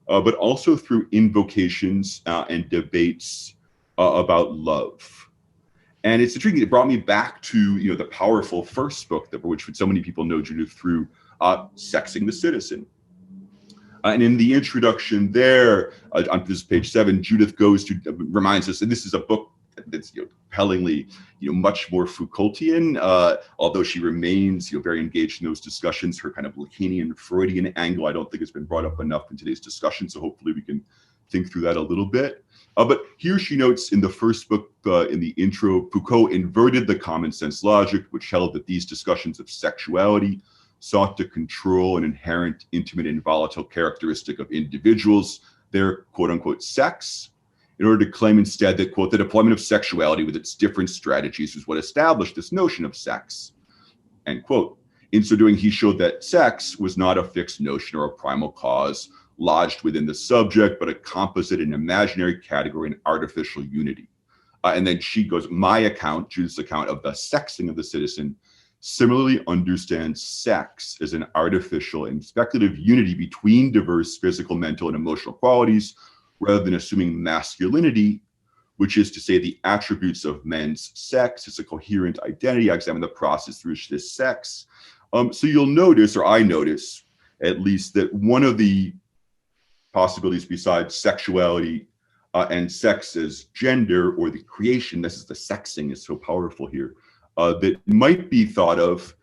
but also through invocations and debates about love. And it's intriguing. It brought me back to the powerful first book for which so many people know Judith through, Sexing the Citizen. And in the introduction there, on this page 7, Judith reminds us that this is a book that's compellingly much more Foucaultian, although she remains very engaged in those discussions. Her kind of Lacanian Freudian angle I don't think has been brought up enough in today's discussion, so hopefully we can think through that a little bit. But here she notes in the first book, in the intro, Foucault inverted the common sense logic, which held that these discussions of sexuality sought to control an inherent, intimate, and volatile characteristic of individuals, their quote-unquote sex, in order to claim instead that, quote, the deployment of sexuality with its different strategies was what established this notion of sex, end quote. In so doing, he showed that sex was not a fixed notion or a primal cause lodged within the subject, but a composite and imaginary category and artificial unity. And then she goes, my account, Judith's account of the sexing of the citizen, similarly understands sex as an artificial and speculative unity between diverse physical, mental, and emotional qualities, rather than assuming masculinity, which is to say the attributes of men's sex as a coherent identity. I examine the process through which this sex. So you'll notice, or I notice at least, that one of the possibilities besides sexuality and sex as gender or the creation, this is the sexing is so powerful here, that might be thought of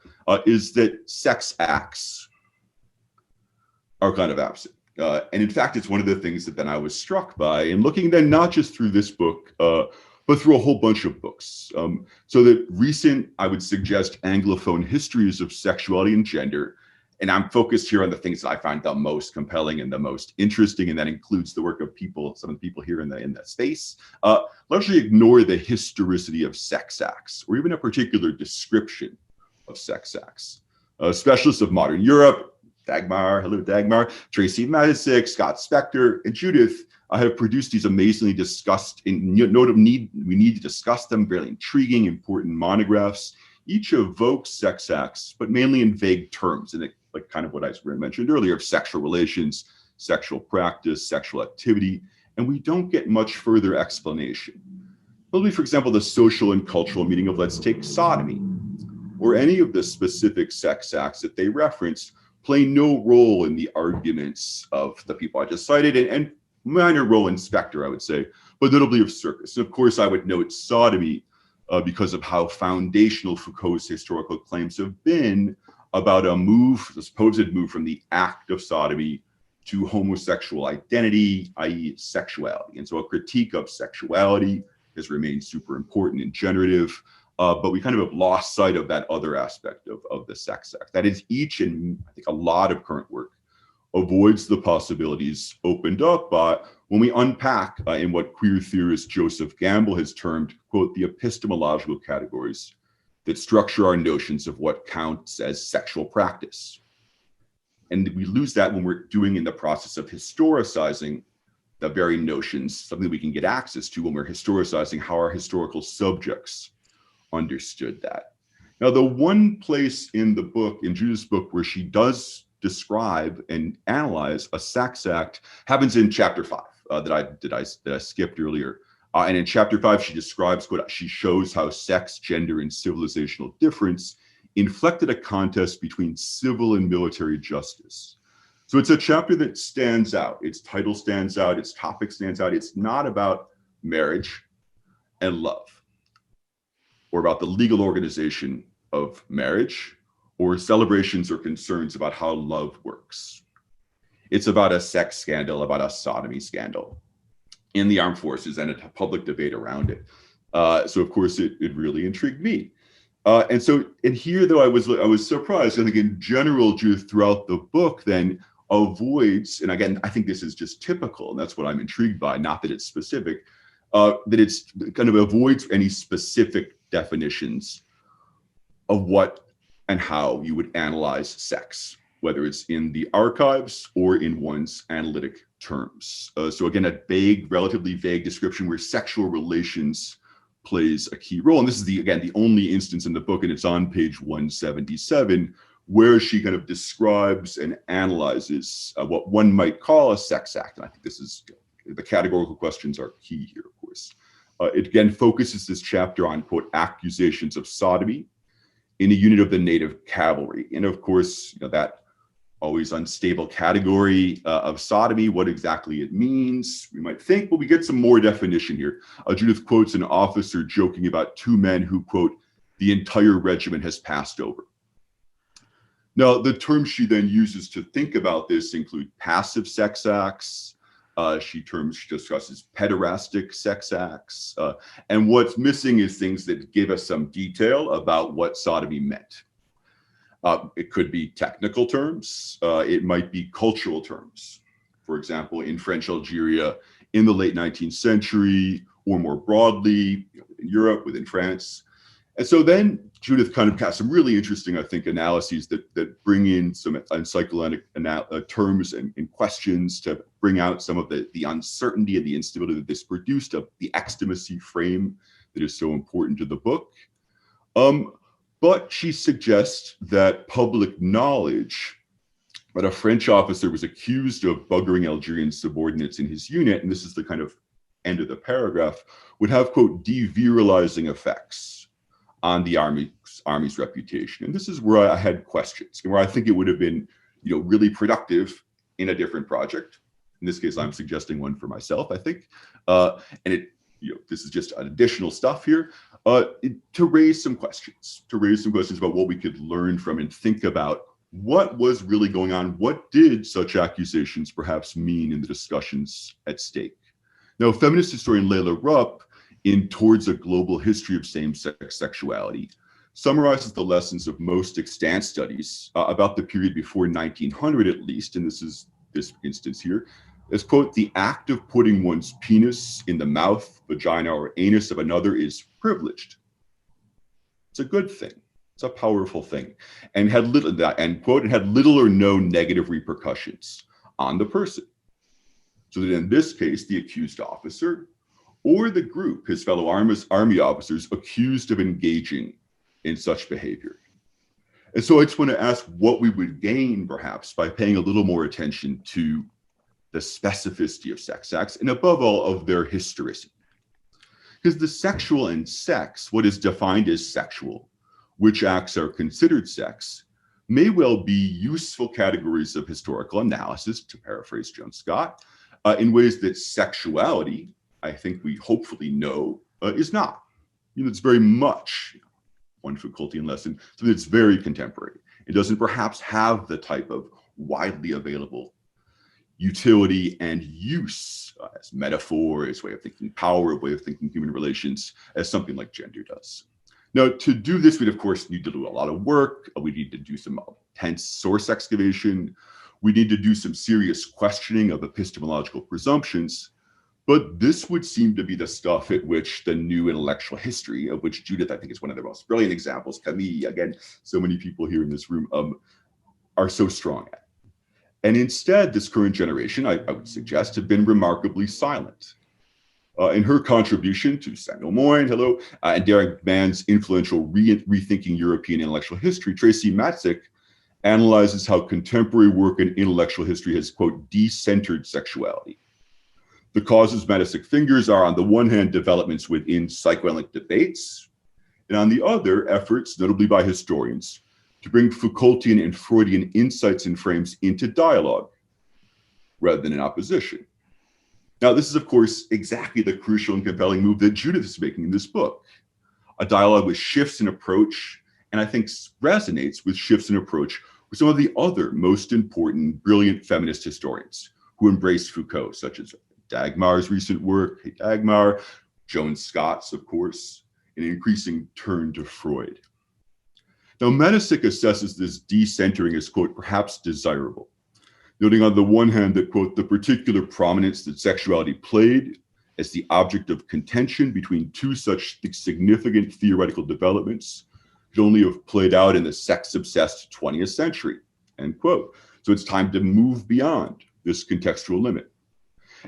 is that sex acts are kind of absent. And in fact, it's one of the things that then I was struck by in looking then not just through this book, but through a whole bunch of books. So that recent, I would suggest, Anglophone histories of sexuality and gender, and I'm focused here on the things that I find the most compelling and the most interesting, and that includes the work of people, some of the people here in that space, largely ignore the historicity of sex acts, or even a particular description of sex acts. Specialists of modern Europe, Dagmar, hello Dagmar, Tracy Matisic, Scott Spector, and Judith have produced these amazingly discussed, we need to discuss them, very intriguing, important monographs. Each evokes sex acts, but mainly in vague terms, and like kind of what I mentioned earlier of sexual relations, sexual practice, sexual activity, and we don't get much further explanation. Probably, for example, the social and cultural meaning of, let's take sodomy, or any of the specific sex acts that they reference play no role in the arguments of the people I just cited, and minor role in Spector, I would say, but notably of Surkis. And of course, I would note sodomy because of how foundational Foucault's historical claims have been about a supposed move from the act of sodomy to homosexual identity, i.e. sexuality. And so a critique of sexuality has remained super important and generative, but we kind of have lost sight of that other aspect of the sex act. That is, each, and I think a lot of current work avoids the possibilities opened up by when we unpack in what queer theorist Joseph Gamble has termed, quote, the epistemological categories that structure our notions of what counts as sexual practice. And we lose that when we're doing in the process of historicizing the very notions, something we can get access to when we're historicizing how our historical subjects understood that. Now, the one place in the book, in Judith's book, where she does describe and analyze a sex act happens in chapter 5 that I skipped earlier. And in chapter 5, she describes she shows how sex, gender, and civilizational difference inflected a contest between civil and military justice. So it's a chapter that stands out. Its title stands out. Its topic stands out. It's not about marriage and love, or about the legal organization of marriage, or celebrations or concerns about how love works. It's about a sex scandal, about a sodomy scandal in the armed forces and a public debate around it. So of course it really intrigued me. And here though I was surprised. I think in general, Judith throughout the book then avoids, and again, I think this is just typical, and that's what I'm intrigued by, not that it's specific, that it's kind of avoids any specific definitions of what and how you would analyze sex, whether it's in the archives or in one's analytic terms. So again, a relatively vague description where sexual relations plays a key role. And this is the only instance in the book, and it's on page 177, where she kind of describes and analyzes what one might call a sex act. And I think this is, the categorical questions are key here, of course. It again focuses this chapter on, quote, accusations of sodomy in a unit of the native cavalry. And of course, that always unstable category of sodomy, what exactly it means, we might think, but we get some more definition here. Judith quotes an officer joking about two men who, quote, the entire regiment has passed over. Now, the terms she then uses to think about this include passive sex acts. She discusses pederastic sex acts. And what's missing is things that give us some detail about what sodomy meant. It could be technical terms. It might be cultural terms. For example, in French Algeria in the late 19th century, or more broadly, in Europe, within France. And so then Judith kind of has some really interesting, I think, analyses that bring in some encyclopedic terms and questions to bring out some of the uncertainty and the instability that this produced of the extimacy frame that is so important to the book. But she suggests that public knowledge that a French officer was accused of buggering Algerian subordinates in his unit, and this is the kind of end of the paragraph, would have, quote, devirilizing effects on the army's reputation. And this is where I had questions, and where I think it would have been, really productive in a different project In this case, I'm suggesting one for myself, I think. And it, this is just an additional stuff here to raise some questions about what we could learn from and think about what was really going on. What did such accusations perhaps mean in the discussions at stake? Now, feminist historian Layla Rupp, in Towards a Global History of Same-Sex Sexuality, summarizes the lessons of most extant studies about the period before 1900 at least, and this is this instance here, as, quote, the act of putting one's penis in the mouth, vagina, or anus of another is privileged. It's a good thing. It's a powerful thing. And had little, and quote, it had little or no negative repercussions on the person. So that in this case, the accused officer or the group, his fellow army officers, accused of engaging in such behavior. And so I just want to ask what we would gain perhaps by paying a little more attention to the specificity of sex acts, and above all, of their historicity. Because the sexual and sex, what is defined as sexual, which acts are considered sex, may well be useful categories of historical analysis, to paraphrase Joan Scott, in ways that sexuality, I think we hopefully know, is not. It's very much, one Foucaultian lesson, so that it's very contemporary. It doesn't perhaps have the type of widely available utility and use as metaphor, as way of thinking power, a way of thinking human relations, as something like gender does. Now, to do this, we'd of course need to do a lot of work. We need to do some intense source excavation. We need to do some serious questioning of epistemological presumptions. But this would seem to be the stuff at which the new intellectual history, of which Judith, I think, is one of the most brilliant examples, Camille, again, so many people here in this room are so strong at. And instead, this current generation, I would suggest, have been remarkably silent. In her contribution to Samuel Moyn, hello, and Derek Mann's influential Rethinking European Intellectual History, Tracy Matzik analyzes how contemporary work in intellectual history has, quote, decentered sexuality. The causes Matzik fingers are, on the one hand, developments within psychoanalytic debates, and on the other, efforts, notably by historians, to bring Foucaultian and Freudian insights and frames into dialogue rather than in opposition. Now, this is, of course, exactly the crucial and compelling move that Judith is making in this book, a dialogue with shifts in approach, and I think resonates with shifts in approach with some of the other most important, brilliant feminist historians who embraced Foucault, such as Dagmar's recent work, Dagmar, Joan Scott's, of course, an increasing turn to Freud. Now, Matzik assesses this decentering as, quote, perhaps desirable, noting on the one hand that, quote, the particular prominence that sexuality played as the object of contention between two such significant theoretical developments could only have played out in the sex-obsessed 20th century, end quote. So it's time to move beyond this contextual limit.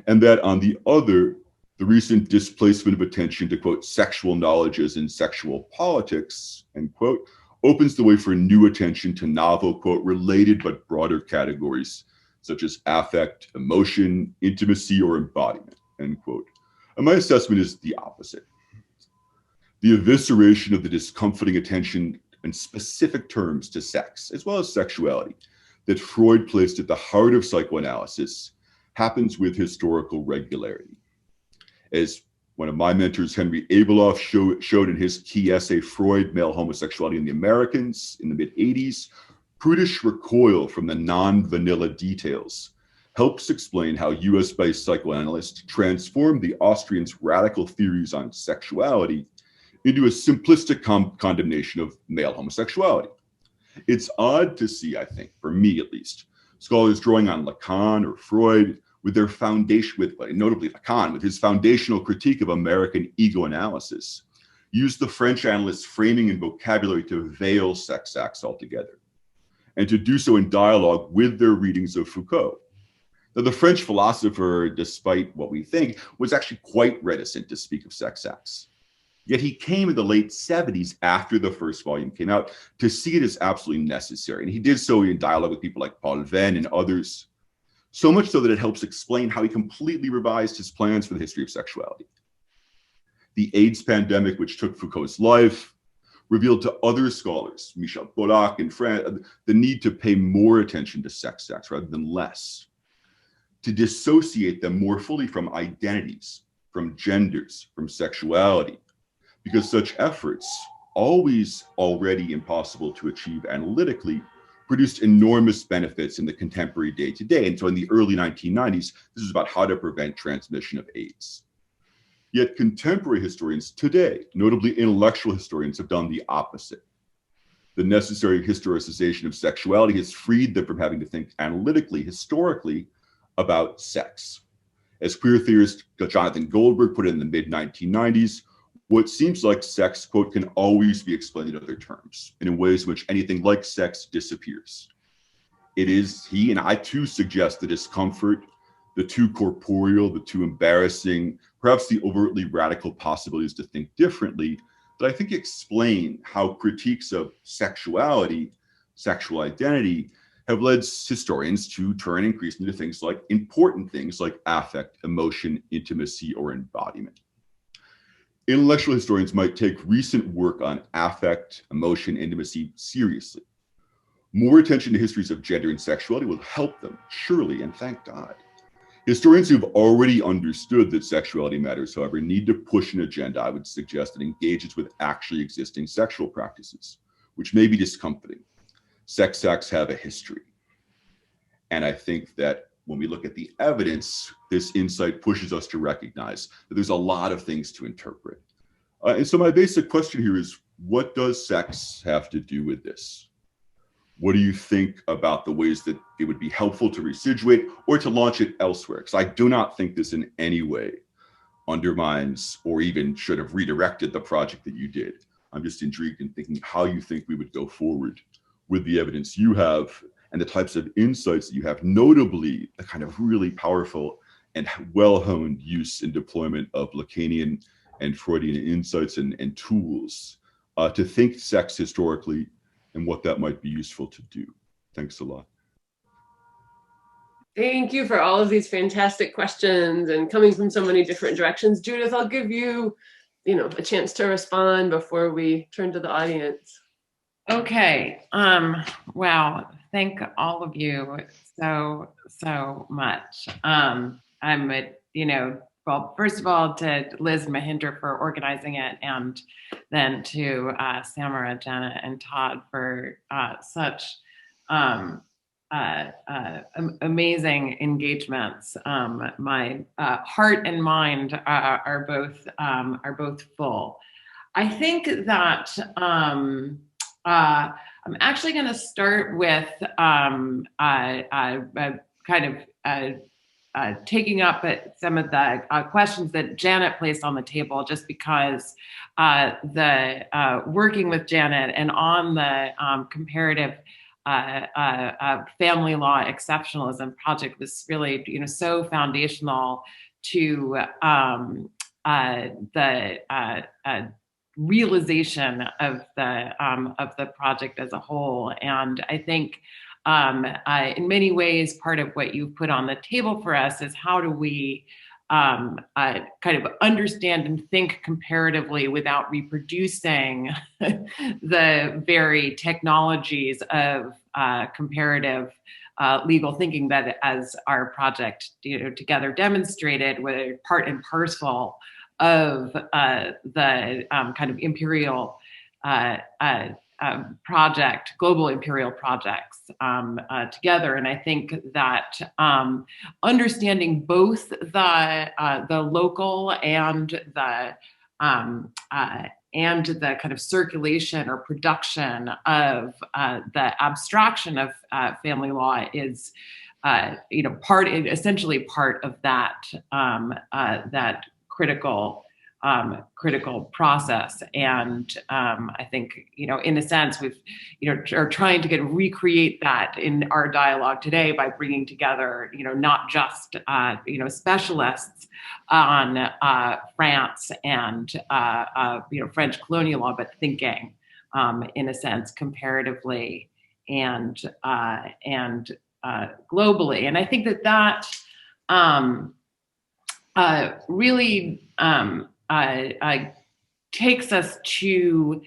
And that on the other, the recent displacement of attention to, quote, sexual knowledges and sexual politics, end quote, opens the way for new attention to novel, quote, related but broader categories, such as affect, emotion, intimacy, or embodiment, end quote. And my assessment is the opposite. The evisceration of the discomforting attention in specific terms to sex, as well as sexuality, that Freud placed at the heart of psychoanalysis happens with historical regularity. As one of my mentors, Henry Abeloff, showed in his key essay, Freud, Male Homosexuality in the Americans, in the mid-'80s, prudish recoil from the non-vanilla details helps explain how US-based psychoanalysts transformed the Austrians' radical theories on sexuality into a simplistic condemnation of male homosexuality. It's odd to see, I think, for me at least, scholars drawing on Lacan or Freud with their foundation, notably Lacan, with his foundational critique of American ego analysis, use the French analyst's framing and vocabulary to veil sex acts altogether, and to do so in dialogue with their readings of Foucault. Now, the French philosopher, despite what we think, was actually quite reticent to speak of sex acts. Yet he came in the late 70s, after the first volume came out, to see it as absolutely necessary. And he did so in dialogue with people like Paul Venn and others, so much so that it helps explain how he completely revised his plans for the history of sexuality. The AIDS pandemic, which took Foucault's life, revealed to other scholars, Michel Bollac and France, the need to pay more attention to sex acts rather than less. to dissociate them more fully from identities, from genders, from sexuality, because such efforts, always already impossible to achieve analytically, produced enormous benefits in the contemporary day-to-day. And so in the early 1990s, this is about how to prevent transmission of AIDS. Yet contemporary historians today, notably intellectual historians, have done the opposite. The necessary historicization of sexuality has freed them from having to think analytically, historically, about sex. As queer theorist Jonathan Goldberg put it in the mid-1990s, what seems like sex, quote, can always be explained in other terms, and in ways in which anything like sex disappears. It is, he and I too suggest, the discomfort, the too corporeal, the too embarrassing, perhaps the overtly radical possibilities to think differently, that I think explain how critiques of sexuality, sexual identity, have led historians to turn increasingly to things like important things like affect, emotion, intimacy, or embodiment. Intellectual historians might take recent work on affect, emotion, intimacy seriously. More attention to histories of gender and sexuality will help them, surely, and thank God. Historians who've already understood that sexuality matters, however, need to push an agenda, I would suggest, that engages with actually existing sexual practices, which may be discomforting. Sex acts have a history. And I think that when we look at the evidence, this insight pushes us to recognize that there's a lot of things to interpret. And so my basic question here is, what does sex have to do with this? What do you think about the ways that it would be helpful to residuate or to launch it elsewhere? Because I do not think this in any way undermines or even should have redirected the project that you did. I'm just intrigued in thinking how you think we would go forward with the evidence you have and the types of insights that you have, notably the kind of really powerful and well-honed use and deployment of Lacanian and Freudian insights and tools to think sex historically and what that might be useful to do. Thanks a lot. Thank you for all of these fantastic questions and coming from so many different directions. Judith, I'll give you, a chance to respond before we turn to the audience. Okay. Wow. Thank all of you so much. Well, first of all, to Liz Mahinder for organizing it, and then to Samara, Janet, and Todd for such amazing engagements. My heart and mind are both full. I think that I'm actually going to start with taking up some of the questions that Janet placed on the table, just because the working with Janet and on the comparative family law exceptionalism project was really, so foundational to the realization of the project as a whole. And I think in many ways, part of what you've put on the table for us is how do we kind of understand and think comparatively without reproducing the very technologies of comparative legal thinking that, as our project together demonstrated, were part and parcel of the kind of imperial project, global imperial projects together. And I think that understanding both the local and the kind of circulation or production of the abstraction of family law is essentially part of that that critical process. And I think, in a sense, we've, are trying to recreate that in our dialogue today by bringing together, not just, specialists on France and, French colonial law, but thinking, in a sense, comparatively and globally. And I think that really takes us to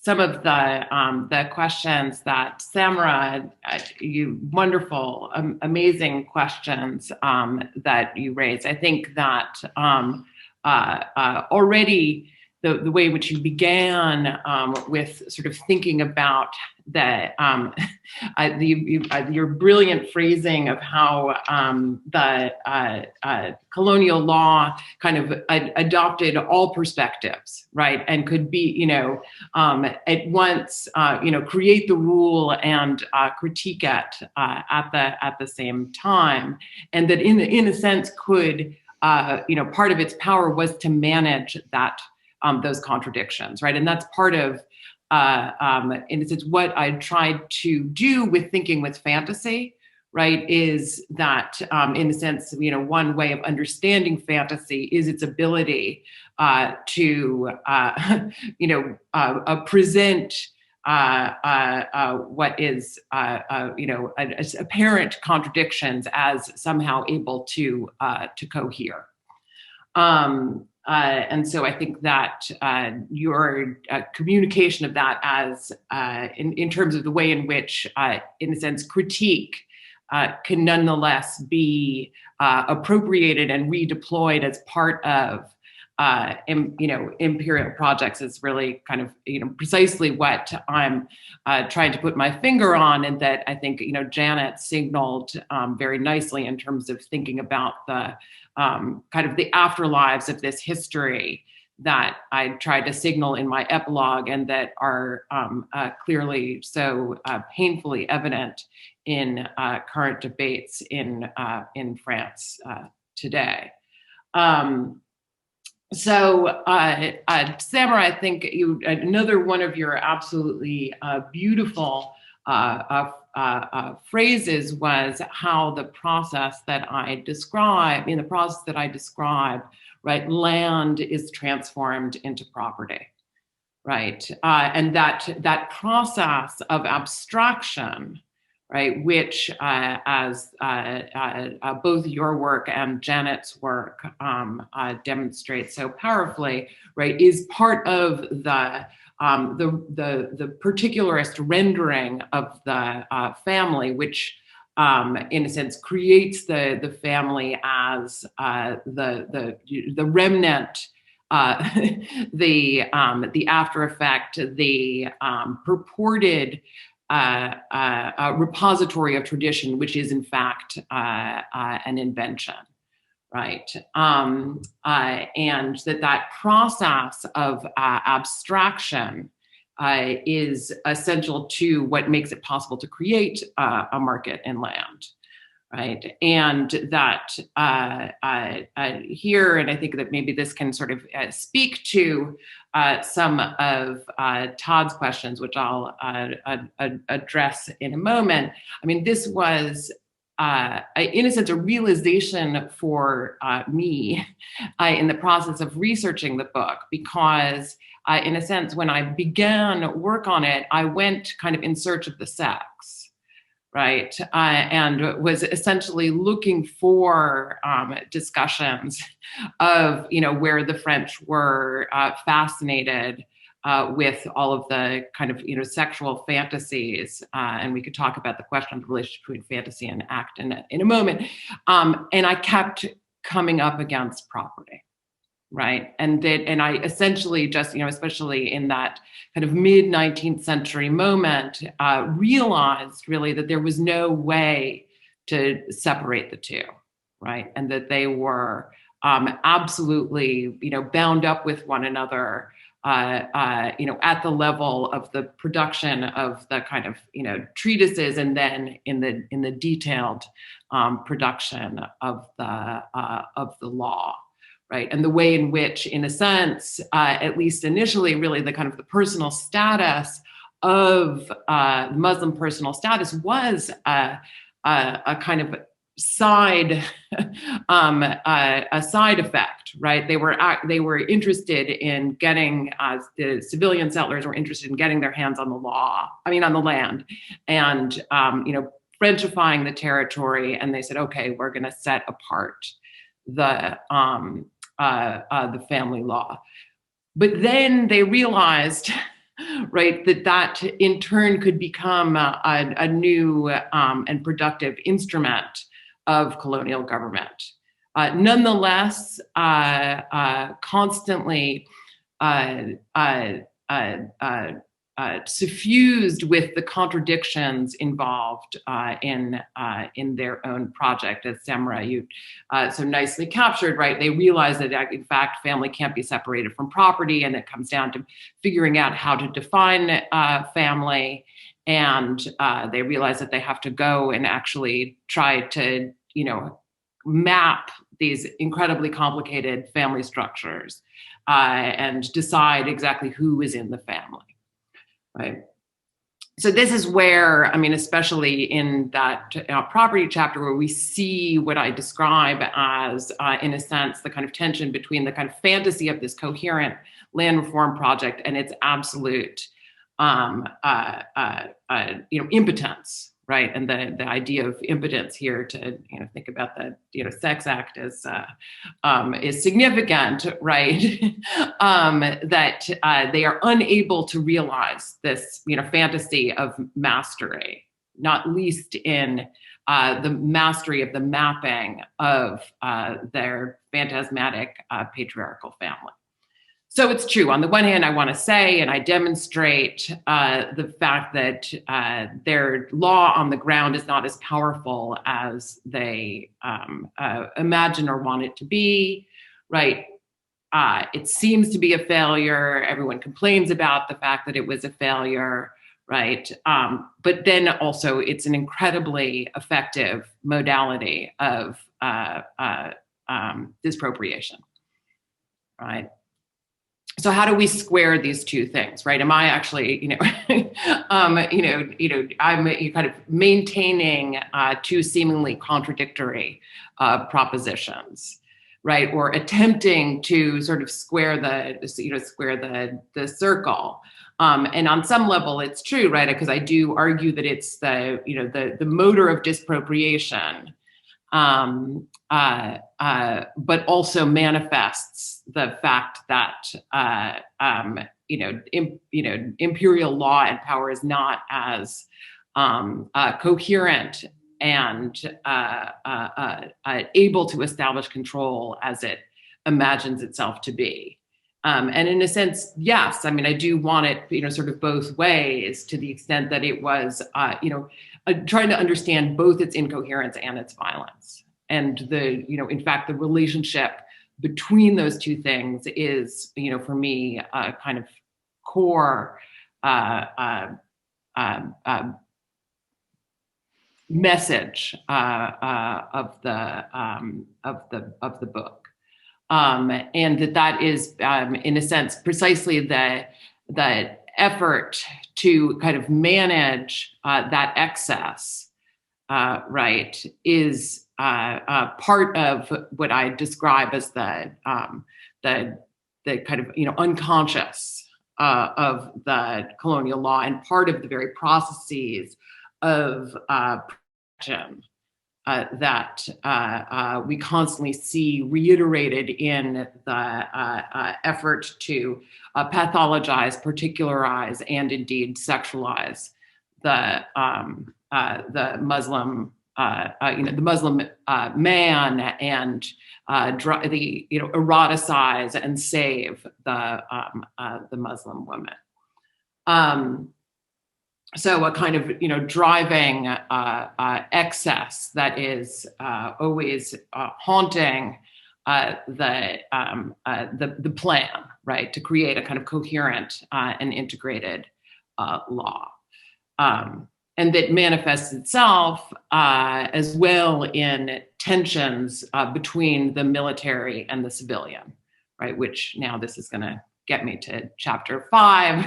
some of the questions that Samra, you wonderful, amazing questions that you raised. I think that already the way in which you began with sort of thinking about your brilliant phrasing of how the colonial law kind of adopted all perspectives, right, and could be, at once, create the rule and critique it at the same time, and that in a sense could, part of its power was to manage that. Those contradictions, right? And that's part of, in a sense, what I tried to do with thinking with fantasy, right, is that, in a sense, one way of understanding fantasy is its ability to, present what is, apparent contradictions as somehow able to cohere. And so I think that your communication of that as in terms of the way in which, in a sense, critique can nonetheless be appropriated and redeployed as part of imperial projects is really kind of precisely what I'm trying to put my finger on, and that I think Janet signaled very nicely in terms of thinking about the kind of the afterlives of this history that I tried to signal in my epilogue, and that are clearly so painfully evident in current debates in France today. So, Samara, I think another one of your absolutely beautiful phrases was how the process that I describe, right, land is transformed into property, right? And that process of abstraction, right, which as both your work and Janet's work demonstrate so powerfully, right, is part of the particularist rendering of the family, which in a sense creates the family as the remnant, the after effect, the purported repository of tradition, which is in fact an invention, right? And that process of abstraction is essential to what makes it possible to create a market in land, right? And that here, and I think that maybe this can sort of speak to some of Todd's questions, which I'll address in a moment. I mean, this was, in a sense, a realization for me in the process of researching the book, because in a sense, when I began work on it, I went kind of in search of the sex, right? And was essentially looking for discussions of, where the French were fascinated with all of the kind of, sexual fantasies. And we could talk about the question of the relationship between fantasy and act in a moment. And I kept coming up against property. Right. And I essentially just, especially in that kind of mid-19th century moment, realized really that there was no way to separate the two. Right. And that they were absolutely, bound up with one another, at the level of the production of the kind of, treatises, and then in the detailed production of the law. Right. And the way in which, in a sense, at least initially, really the kind of the personal status of Muslim personal status was a kind of side a side effect. Right. They were interested in getting the civilian settlers were interested in getting their hands on the land, and Frenchifying the territory. And they said, OK, we're going to set apart the family law. But then they realized right? That in turn could become a new and productive instrument of colonial government. Nonetheless, constantly suffused with the contradictions involved in their own project, as Samra, you so nicely captured, right? They realize that in fact, family can't be separated from property, and it comes down to figuring out how to define family. And they realize that they have to go and actually try to, map these incredibly complicated family structures and decide exactly who is in the family. Right. So this is where, especially in that property chapter, where we see what I describe as, in a sense, the kind of tension between the kind of fantasy of this coherent land reform project and its absolute, impotence, right? And the idea of impotence here to, think about the, Sex Act as is significant, right? That they are unable to realize this, fantasy of mastery, not least in the mastery of the mapping of their phantasmatic patriarchal family. So it's true. On the one hand, I want to say, and I demonstrate the fact that their law on the ground is not as powerful as they imagine or want it to be, right? It seems to be a failure. Everyone complains about the fact that it was a failure, right? But then also it's an incredibly effective modality of dispropriation, right? So how do we square these two things, right? Am I actually, I'm kind of maintaining two seemingly contradictory propositions, right? Or attempting to sort of square the circle. And on some level, it's true, right? Because I do argue that it's the motor of dispropriation, but also manifests the fact that imperial law and power is not as coherent and able to establish control as it imagines itself to be. And in a sense, yes, I do want it, sort of both ways, to the extent that it was, trying to understand both its incoherence and its violence. And in fact, the relationship between those two things is, for me, a kind of core message of the book, and that is, in a sense, precisely the effort to kind of manage that excess, right, is part of what I describe as the kind of unconscious of the colonial law, and part of the very processes of protection that we constantly see reiterated in the effort to pathologize, particularize, and indeed sexualize the Muslim, the Muslim man, and eroticize and save the Muslim woman. So a kind of driving excess that is always haunting the plan, right, to create a kind of coherent and integrated law. And that manifests itself as well in tensions between the military and the civilian, right? Which now this is going to get me to chapter 5,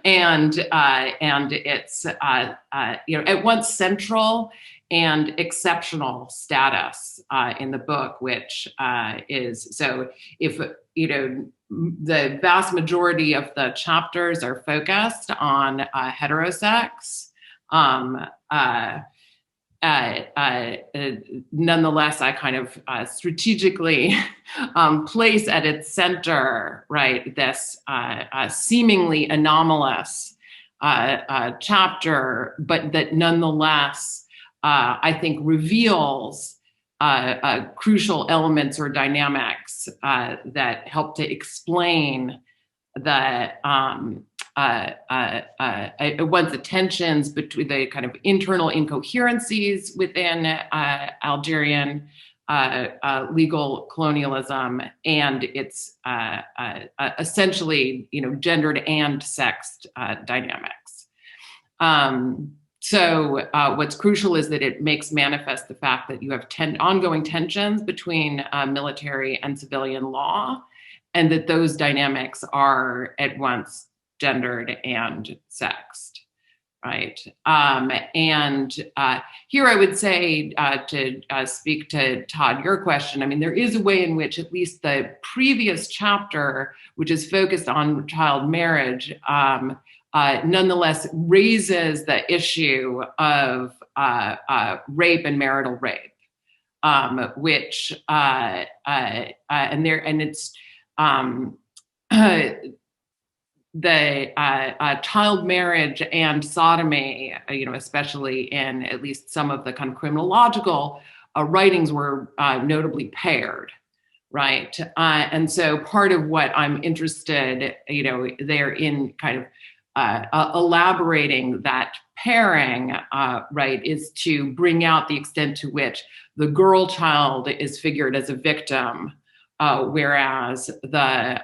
and it's at once central and exceptional status in the book, which is, so if the vast majority of the chapters are focused on heterosex, nonetheless, I kind of strategically place at its center, right, this seemingly anomalous chapter, but that nonetheless, I think reveals crucial elements or dynamics that help to explain the once the tensions between the kind of internal incoherencies within Algerian legal colonialism and its essentially, gendered and sexed dynamics. So what's crucial is that it makes manifest the fact that you have ongoing tensions between military and civilian law, and that those dynamics are at once gendered and sexed, right? And here I would say to speak to Todd, your question, I mean, there is a way in which at least the previous chapter, which is focused on child marriage, nonetheless raises the issue of rape and marital rape, which the child marriage and sodomy, especially in at least some of the kind of criminological writings, were notably paired, right? And so part of what I'm interested, there in kind of elaborating that pairing, right, is to bring out the extent to which the girl child is figured as a victim, whereas the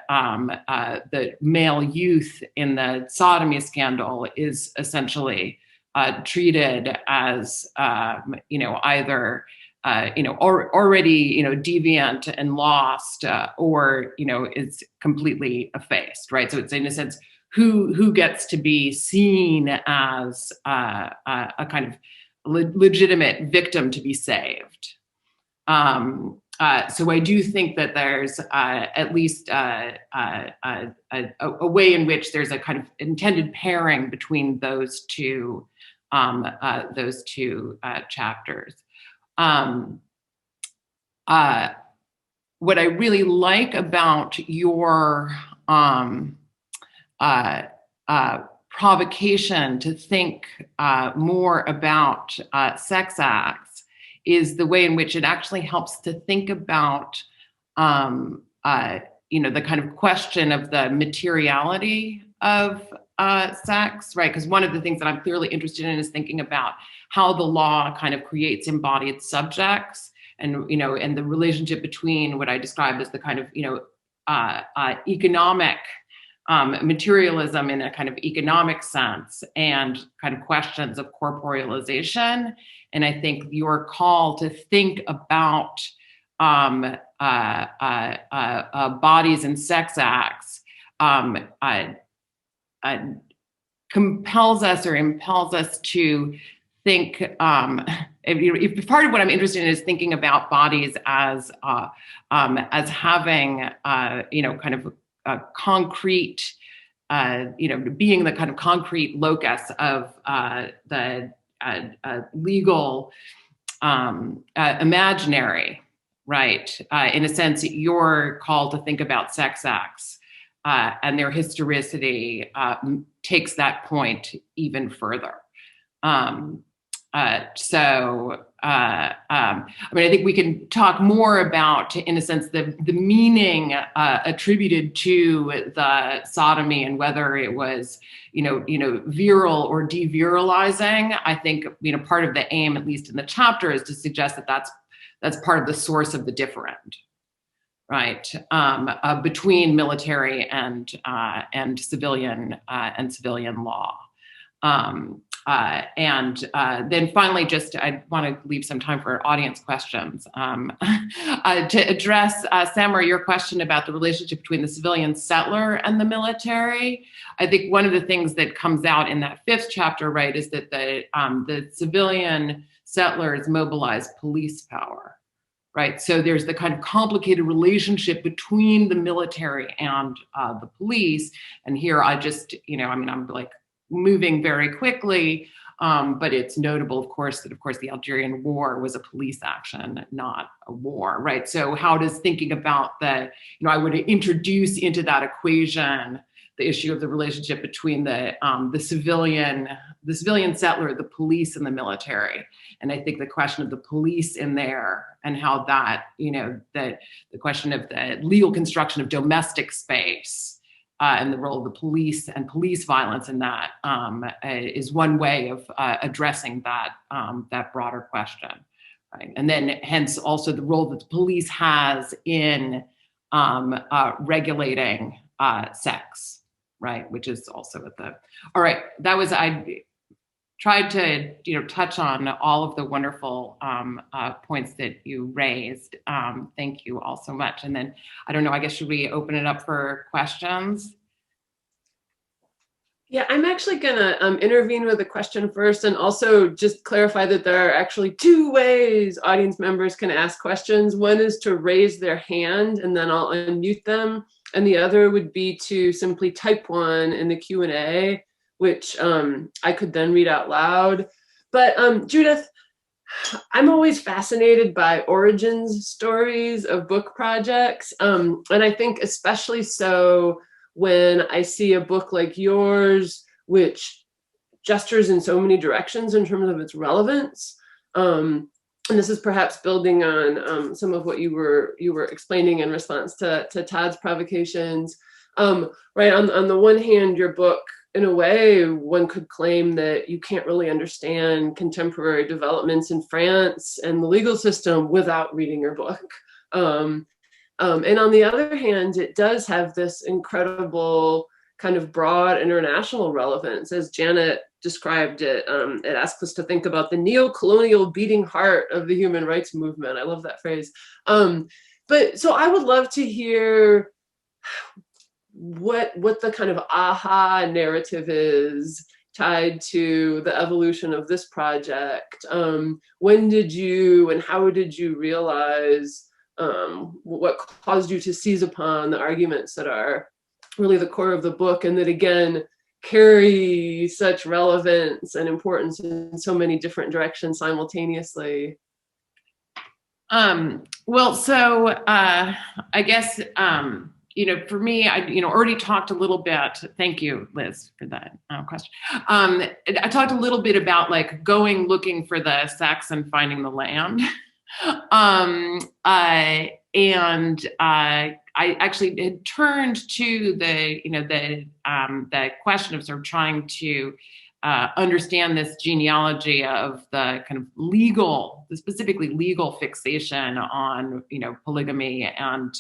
male youth in the sodomy scandal is essentially treated as either already deviant and lost, or is completely effaced, right? So it's in a sense who gets to be seen as a kind of legitimate victim to be saved. So I do think that there's at least a way in which there's a kind of intended pairing between those two chapters. What I really like about your provocation to think more about sex acts is the way in which it actually helps to think about, the kind of question of the materiality of sex, right? Because one of the things that I'm clearly interested in is thinking about how the law kind of creates embodied subjects, and and the relationship between what I described as the kind of economic materialism in a kind of economic sense, and kind of questions of corporealization. And I think your call to think about bodies and sex acts compels us or impels us to think, if part of what I'm interested in is thinking about bodies as having, kind of a concrete, being the kind of concrete locus of the legal imaginary, right? In a sense, your call to think about sex acts and their historicity takes that point even further. I think we can talk more about, in a sense, the meaning attributed to the sodomy and whether it was, virile or devirilizing. I think, part of the aim, at least in the chapter, is to suggest that that's part of the source of the different, right? Between military and civilian law. Then finally, I want to leave some time for audience questions. To address, Samra, your question about the relationship between the civilian settler and the military, I think one of the things that comes out in that 5th chapter, right, is that the civilian settlers mobilize police power, right? So there's the kind of complicated relationship between the military and the police. And here I just, I'm like, moving very quickly, But it's notable, of course, that the Algerian War was a police action, not a war, right? So how does thinking about I would introduce into that equation the issue of the relationship between the civilian settler, the police, and the military. And I think the question of the police in there and how that, the question of the legal construction of domestic space and the role of the police and police violence in that is one way of addressing that broader question. Right? And then hence also the role that the police has in regulating sex, right? Which is also all right, I tried to, touch on all of the wonderful points that you raised. Thank you all so much. And then, I don't know, I guess, should we open it up for questions? Yeah, I'm actually gonna intervene with a question first and also just clarify that there are actually two ways audience members can ask questions. One is to raise their hand and then I'll unmute them. And the other would be to simply type one in the Q&A, which I could then read out loud. But Judith, I'm always fascinated by origins stories of book projects. And I think especially so when I see a book like yours, which gestures in so many directions in terms of its relevance. And this is perhaps building on some of what you were explaining in response to Todd's provocations. Right, on the one hand, your book, in a way, one could claim that you can't really understand contemporary developments in France and the legal system without reading your book. And on the other hand, it does have this incredible kind of broad international relevance. As Janet described it, it asks us to think about the neo-colonial beating heart of the human rights movement. I love that phrase. But so I would love to hear what the kind of aha narrative is tied to the evolution of this project. When did you and how did you realize what caused you to seize upon the arguments that are really the core of the book and that again carry such relevance and importance in so many different directions simultaneously? Well, so I guess for me, I already talked a little bit. Thank you, Liz, for that question. I talked a little bit about looking for the sex and finding the land. And I actually had turned to the question of sort of trying to understand this genealogy of the kind of specifically legal fixation on, polygamy and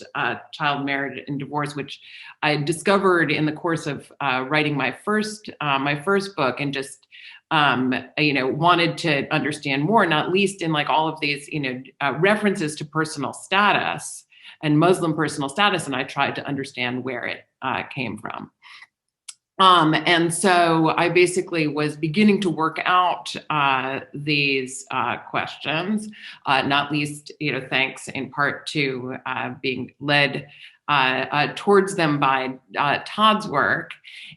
child marriage and divorce, which I discovered in the course of writing my first book, and just wanted to understand more, not least in all of these, references to personal status and Muslim personal status. And I tried to understand where it came from. And so I basically was beginning to work out these questions, not least, thanks in part to being led towards them by Todd's work.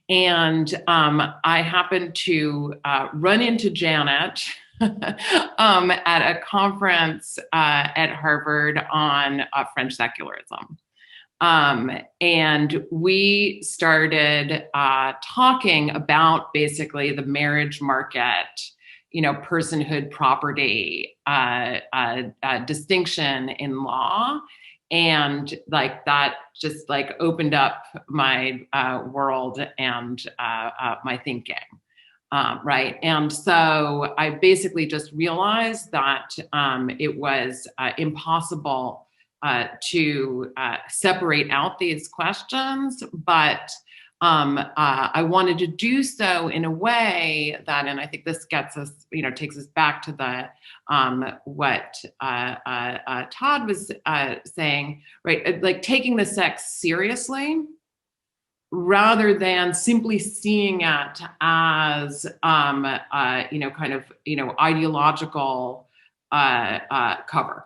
And I happened to run into Janet at a conference at Harvard on French secularism. And we started talking about basically the marriage market, personhood, property, distinction in law. And that just opened up my world and my thinking. Right. And so I basically just realized that it was impossible to separate out these questions, but I wanted to do so in a way that, and I think this gets us, takes us back to the what Todd was saying, right? Taking the sex seriously, rather than simply seeing it as ideological cover.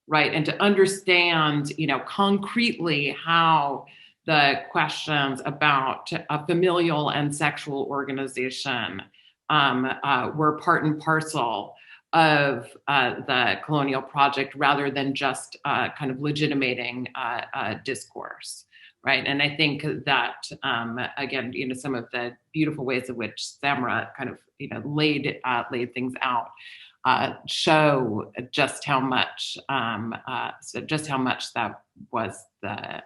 Right. And to understand, concretely how the questions about familial and sexual organization were part and parcel of the colonial project, rather than just kind of legitimating discourse, right? And I think that again, some of the beautiful ways in which Samra kind of laid things out show just how much that was the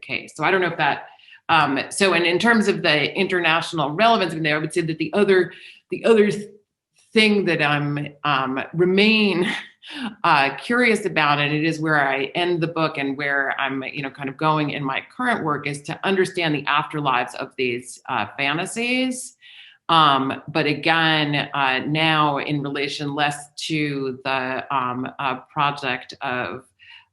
case. So I don't know if that. So, and in terms of the international relevance in there, I would say that the other thing that I'm remain curious about, and it is where I end the book and where I'm kind of going in my current work, is to understand the afterlives of these fantasies. But again, now in relation less to the project of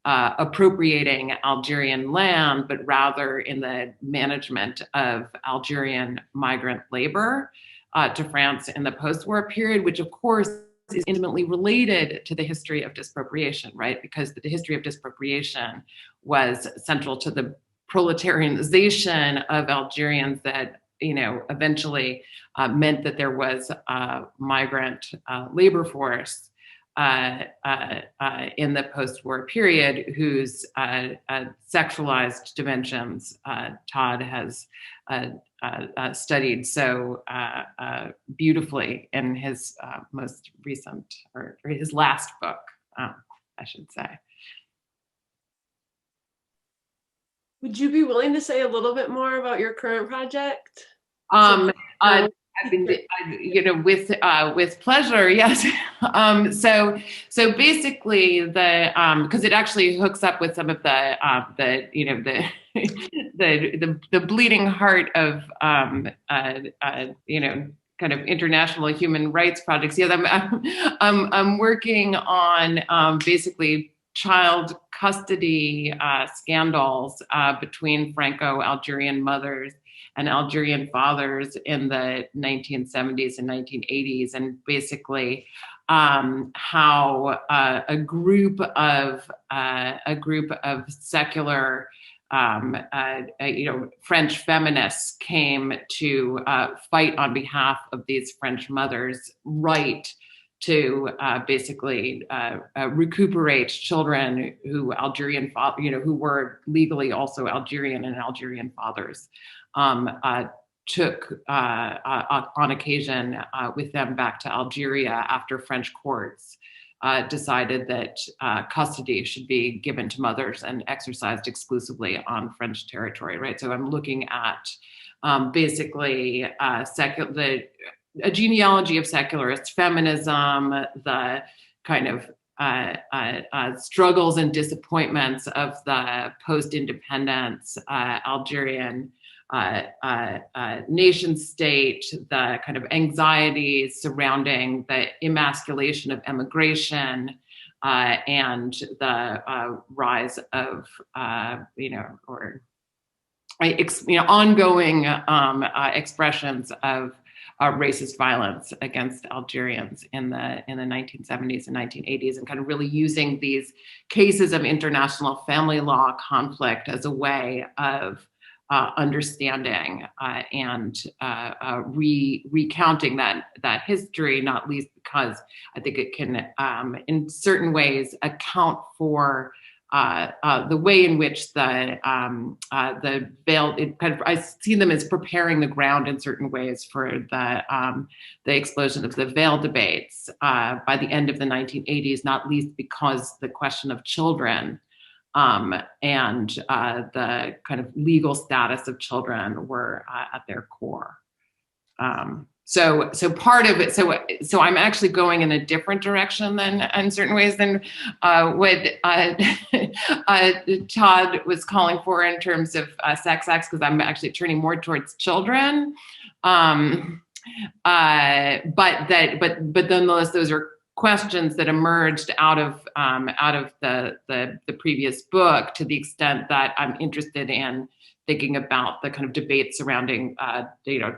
appropriating Algerian land, but rather in the management of Algerian migrant labor to France in the post-war period, which of course is intimately related to the history of disappropriation, right? Because the history of disappropriation was central to the proletarianization of Algerians that eventually meant that there was a migrant labor force in the post-war period, whose sexualized dimensions Todd has studied so beautifully in his most recent, or his last book, I should say. Would you be willing to say a little bit more about your current project? With pleasure, yes. So basically, because it actually hooks up with some of the bleeding heart of kind of international human rights projects. Yes, I'm working on basically child custody scandals between Franco-Algerian mothers and Algerian fathers in the 1970s and 1980s, and basically how a group of secular French feminists came to fight on behalf of these French mothers' right to basically recuperate children who who were legally also Algerian, and Algerian fathers took on occasion with them back to Algeria after French courts decided that custody should be given to mothers and exercised exclusively on French territory, right? So I'm looking at basically a genealogy of secularist feminism, the kind of struggles and disappointments of the post-independence Algerian nation state, the kind of anxieties surrounding the emasculation of emigration, and the rise of ongoing expressions of racist violence against Algerians in the 1970s and 1980s, and kind of really using these cases of international family law conflict as a way of understanding and recounting that history, not least because I think it can, in certain ways, account for the way in which the veil, I see them as preparing the ground in certain ways for the explosion of the veil debates by the end of the 1980s, not least because the question of children and the kind of legal status of children were at their core. So part of it, so I'm actually going in a different direction than, in certain ways, than what Todd was calling for in terms of sex acts, because I'm actually turning more towards children. But nonetheless, those are questions that emerged out of the previous book, to the extent that I'm interested in thinking about the kind of debate surrounding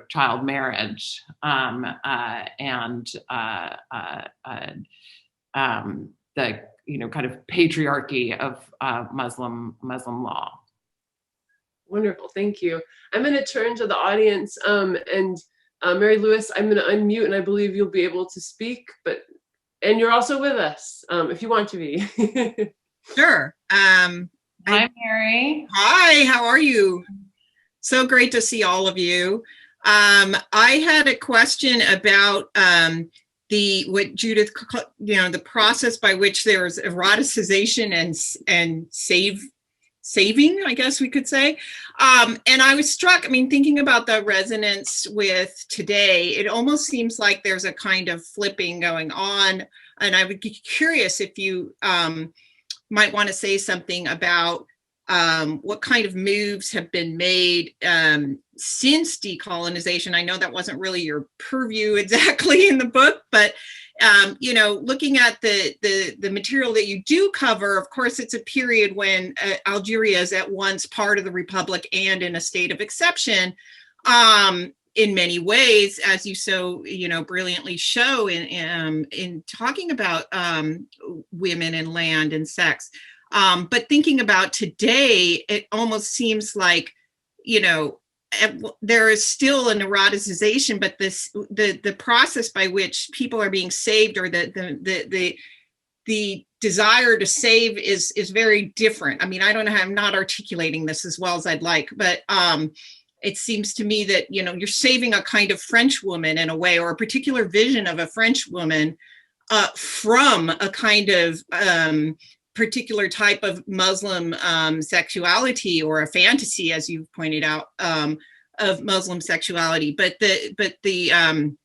child marriage and the kind of patriarchy of Muslim law. Wonderful, thank you. I'm going to turn to the audience and Mary Louise, I'm going to unmute, and I believe you'll be able to speak, and you're also with us if you want to be. Sure. Hi, Mary. Hi, how are you? So great to see all of you. I had a question about what Judith, the process by which there's eroticization and saving, I guess we could say. And I was struck, thinking about the resonance with today, it almost seems like there's a kind of flipping going on. And I would be curious if you might want to say something about what kind of moves have been made since decolonization. I know that wasn't really your purview exactly in the book, but looking at the material that you do cover, of course, it's a period when Algeria is at once part of the Republic and in a state of exception in many ways, as you so brilliantly show in talking about women and land and sex. But thinking about today, it almost seems like, there is still an eroticization, but the process by which people are being saved, or the desire to save is very different. I don't know, I'm not articulating this as well as I'd like, but it seems to me that, you're saving a kind of French woman in a way, or a particular vision of a French woman from a kind of particular type of Muslim sexuality, or a fantasy, as you've pointed out, of Muslim sexuality, but the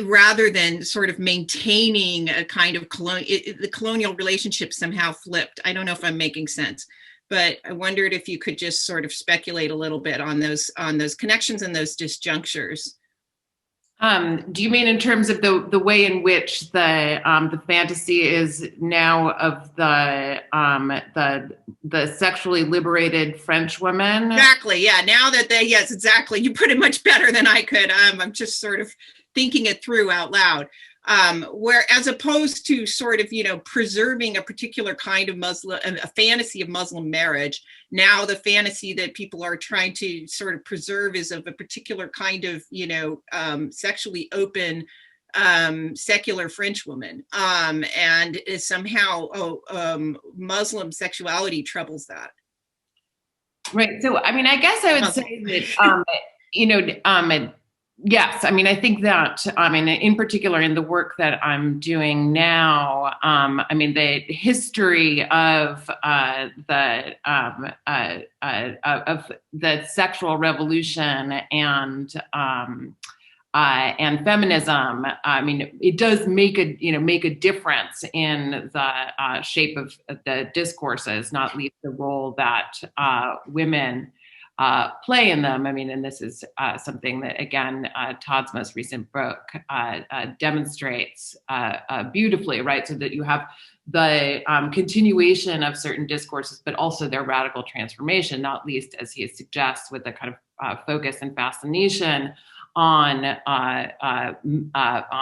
rather than sort of maintaining a kind of the colonial relationship somehow flipped. I don't know if I'm making sense, but I wondered if you could just sort of speculate a little bit on those connections and those disjunctures. Do you mean in terms of the way in which the fantasy is now of the sexually liberated French women? Exactly. Yeah. Now that yes, exactly. You put it much better than I could. I'm just sort of thinking it through out loud. Where, as opposed to sort of, preserving a particular kind of a fantasy of Muslim marriage, now the fantasy that people are trying to sort of preserve is of a particular kind of, sexually open, secular French woman. And is somehow, Muslim sexuality troubles that. Right. So, I guess I would say that, yes, I think that, in particular in the work that I'm doing now, the history of the sexual revolution and feminism, it does make a difference in the shape of the discourses, not least the role that women play in them. And this is something that, again, Todd's most recent book demonstrates beautifully, right? So that you have the continuation of certain discourses, but also their radical transformation, not least, as he suggests, with the kind of focus and fascination on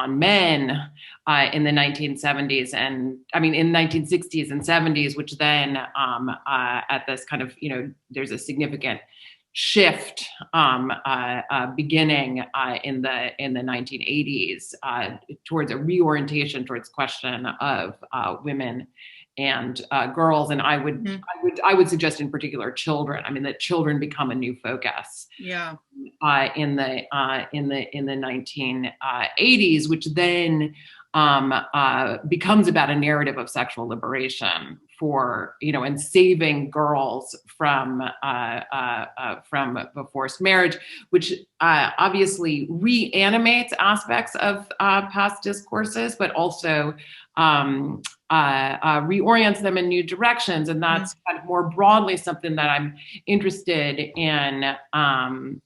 men in the 1970s and in 1960s and 70s, which then at this kind of, there's a significant shift beginning in the 1980s towards a reorientation towards question of women and girls, and I would suggest in particular children. That children become a new focus. Yeah. In the 1980s, which then becomes about a narrative of sexual liberation for and saving girls from forced marriage, which obviously reanimates aspects of past discourses, but also reorients them in new directions. And that's kind of more broadly something that I'm interested in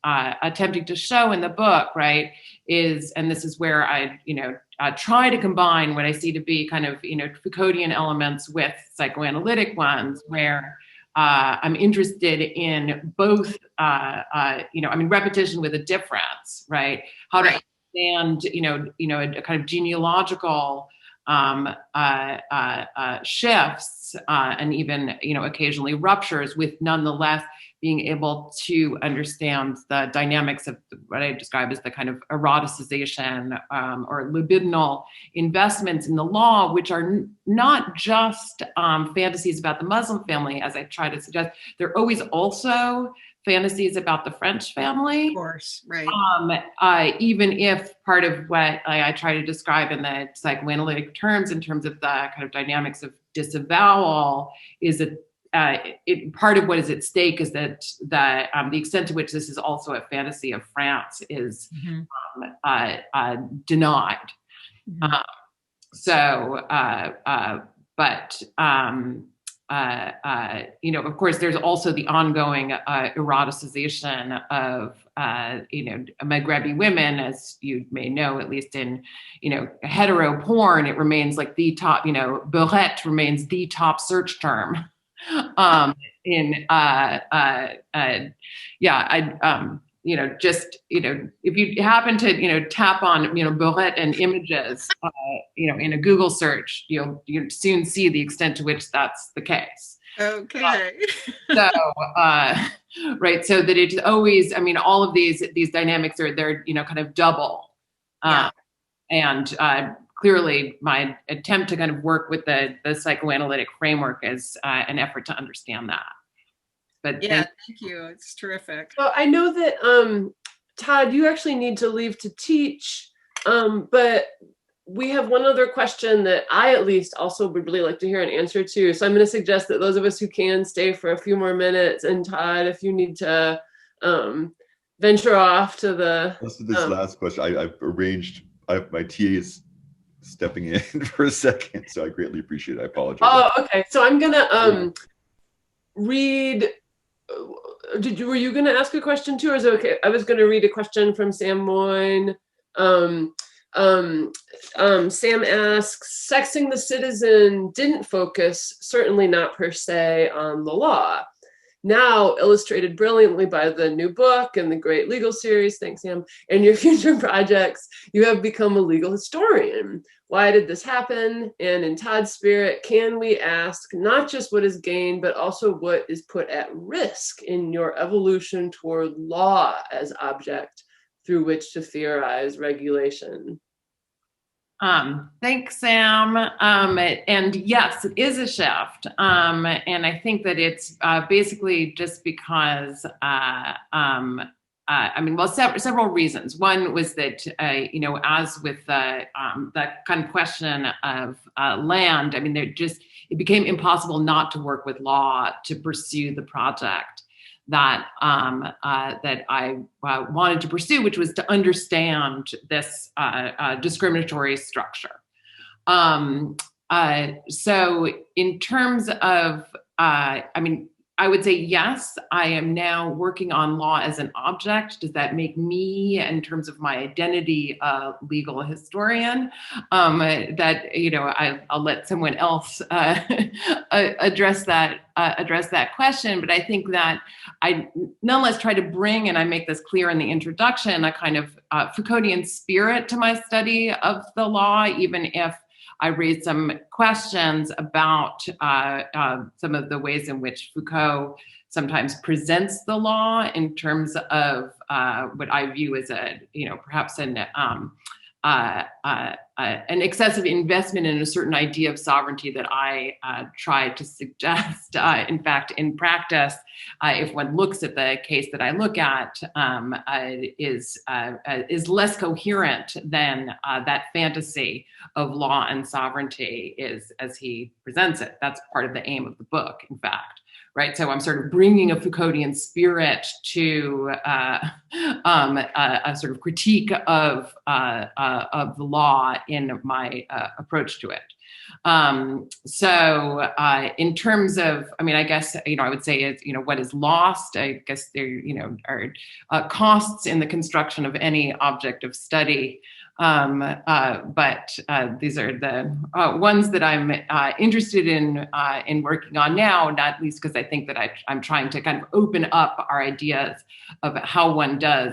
attempting to show in the book, right, and this is where I try to combine what I see to be kind of, Foucauldian elements with psychoanalytic ones, where I'm interested in both, repetition with a difference, right? How to understand, a kind of genealogical shifts and even, occasionally ruptures with nonetheless being able to understand the dynamics of what I describe as the kind of eroticization or libidinal investments in the law, which are not just fantasies about the Muslim family, as I try to suggest. They're always also fantasies about the French family. Of course, right. Even if part of what I try to describe in the psychoanalytic terms, in terms of the kind of dynamics of disavowal, is that part of what is at stake is that the extent to which this is also a fantasy of France is denied. Mm-hmm. Of course, there's also the ongoing eroticization of, Maghrebi women, as you may know, at least in, hetero porn, it remains like the top, beurette remains the top search term. If you happen to, tap on, beurette and images, in a Google search, you'll soon see the extent to which that's the case. Okay. Right. So that it's always, all of these dynamics they're kind of double. Clearly, my attempt to kind of work with the psychoanalytic framework is an effort to understand that. But thank you. It's terrific. Well, I know that Todd, you actually need to leave to teach, but we have one other question that I at least also would really like to hear an answer to. So I'm going to suggest that those of us who can stay for a few more minutes, and Todd, if you need to venture off to the... This last question, I've arranged, my TA is stepping in for a second, so I greatly appreciate it. I apologize. Oh, okay. So I'm going to read... were you going to ask a question too, or is it okay? I was going to read a question from Sam Moyne. Sam asks, Sexing the Citizen didn't focus, certainly not per se, on the law. Now illustrated brilliantly by the new book and the great legal series, thanks Sam, and your future projects, you have become a legal historian. Why did this happen? And in Todd's spirit, can we ask not just what is gained, but also what is put at risk in your evolution toward law as object through which to theorize regulation? Thanks, Sam. And yes, it is a shift. And I think that it's basically just because, several reasons. One was that, as with the kind of question of land, it became impossible not to work with law to pursue the project that I wanted to pursue, which was to understand this discriminatory structure. So in terms of, I would say, yes, I am now working on law as an object. Does that make me, in terms of my identity, a legal historian? I'll let someone else address that question. But I think that I nonetheless try to bring, and I make this clear in the introduction, a kind of Foucauldian spirit to my study of the law, even if I raised some questions about some of the ways in which Foucault sometimes presents the law in terms of what I view as perhaps an excessive investment in a certain idea of sovereignty that I try to suggest. In fact, in practice, if one looks at the case that I look at, is less coherent than that fantasy of law and sovereignty is as he presents it. That's part of the aim of the book, in fact. Right, so I'm sort of bringing a Foucauldian spirit to a sort of critique of the law in my approach to it. In terms of, I guess, I would say it's, what is lost. I guess there, are costs in the construction of any object of study. But these are the ones that I'm interested in working on now, not least because I think that I'm trying to kind of open up our ideas of how one does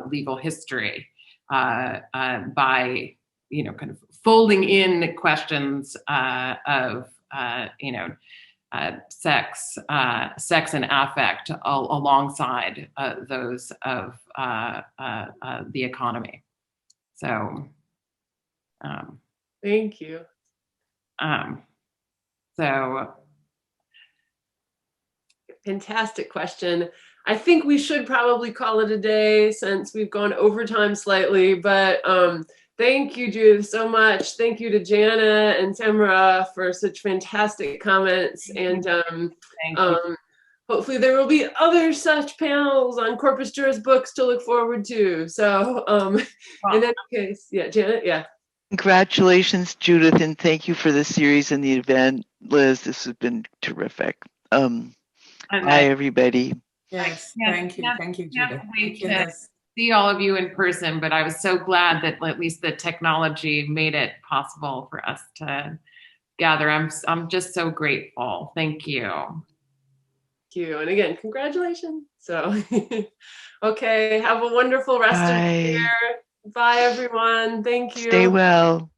legal history by, kind of folding in questions of, sex and affect alongside those of the economy. So, thank you. So, fantastic question. I think we should probably call it a day since we've gone over time slightly, but thank you, Judith, so much. Thank you to Jana and Samra for such fantastic comments. And hopefully there will be other such panels on Corpus Juris books to look forward to. So in any case, yeah, Janet, yeah. Congratulations, Judith, and thank you for the series and the event. Liz, this has been terrific. Bye, everybody. Yes, thank you, Judith. Wait to see all of you in person, but I was so glad that at least the technology made it possible for us to gather. I'm just so grateful. Thank you. Thank you, and again, congratulations. So, okay, have a wonderful rest of the year. Bye, everyone. Thank you. Stay well.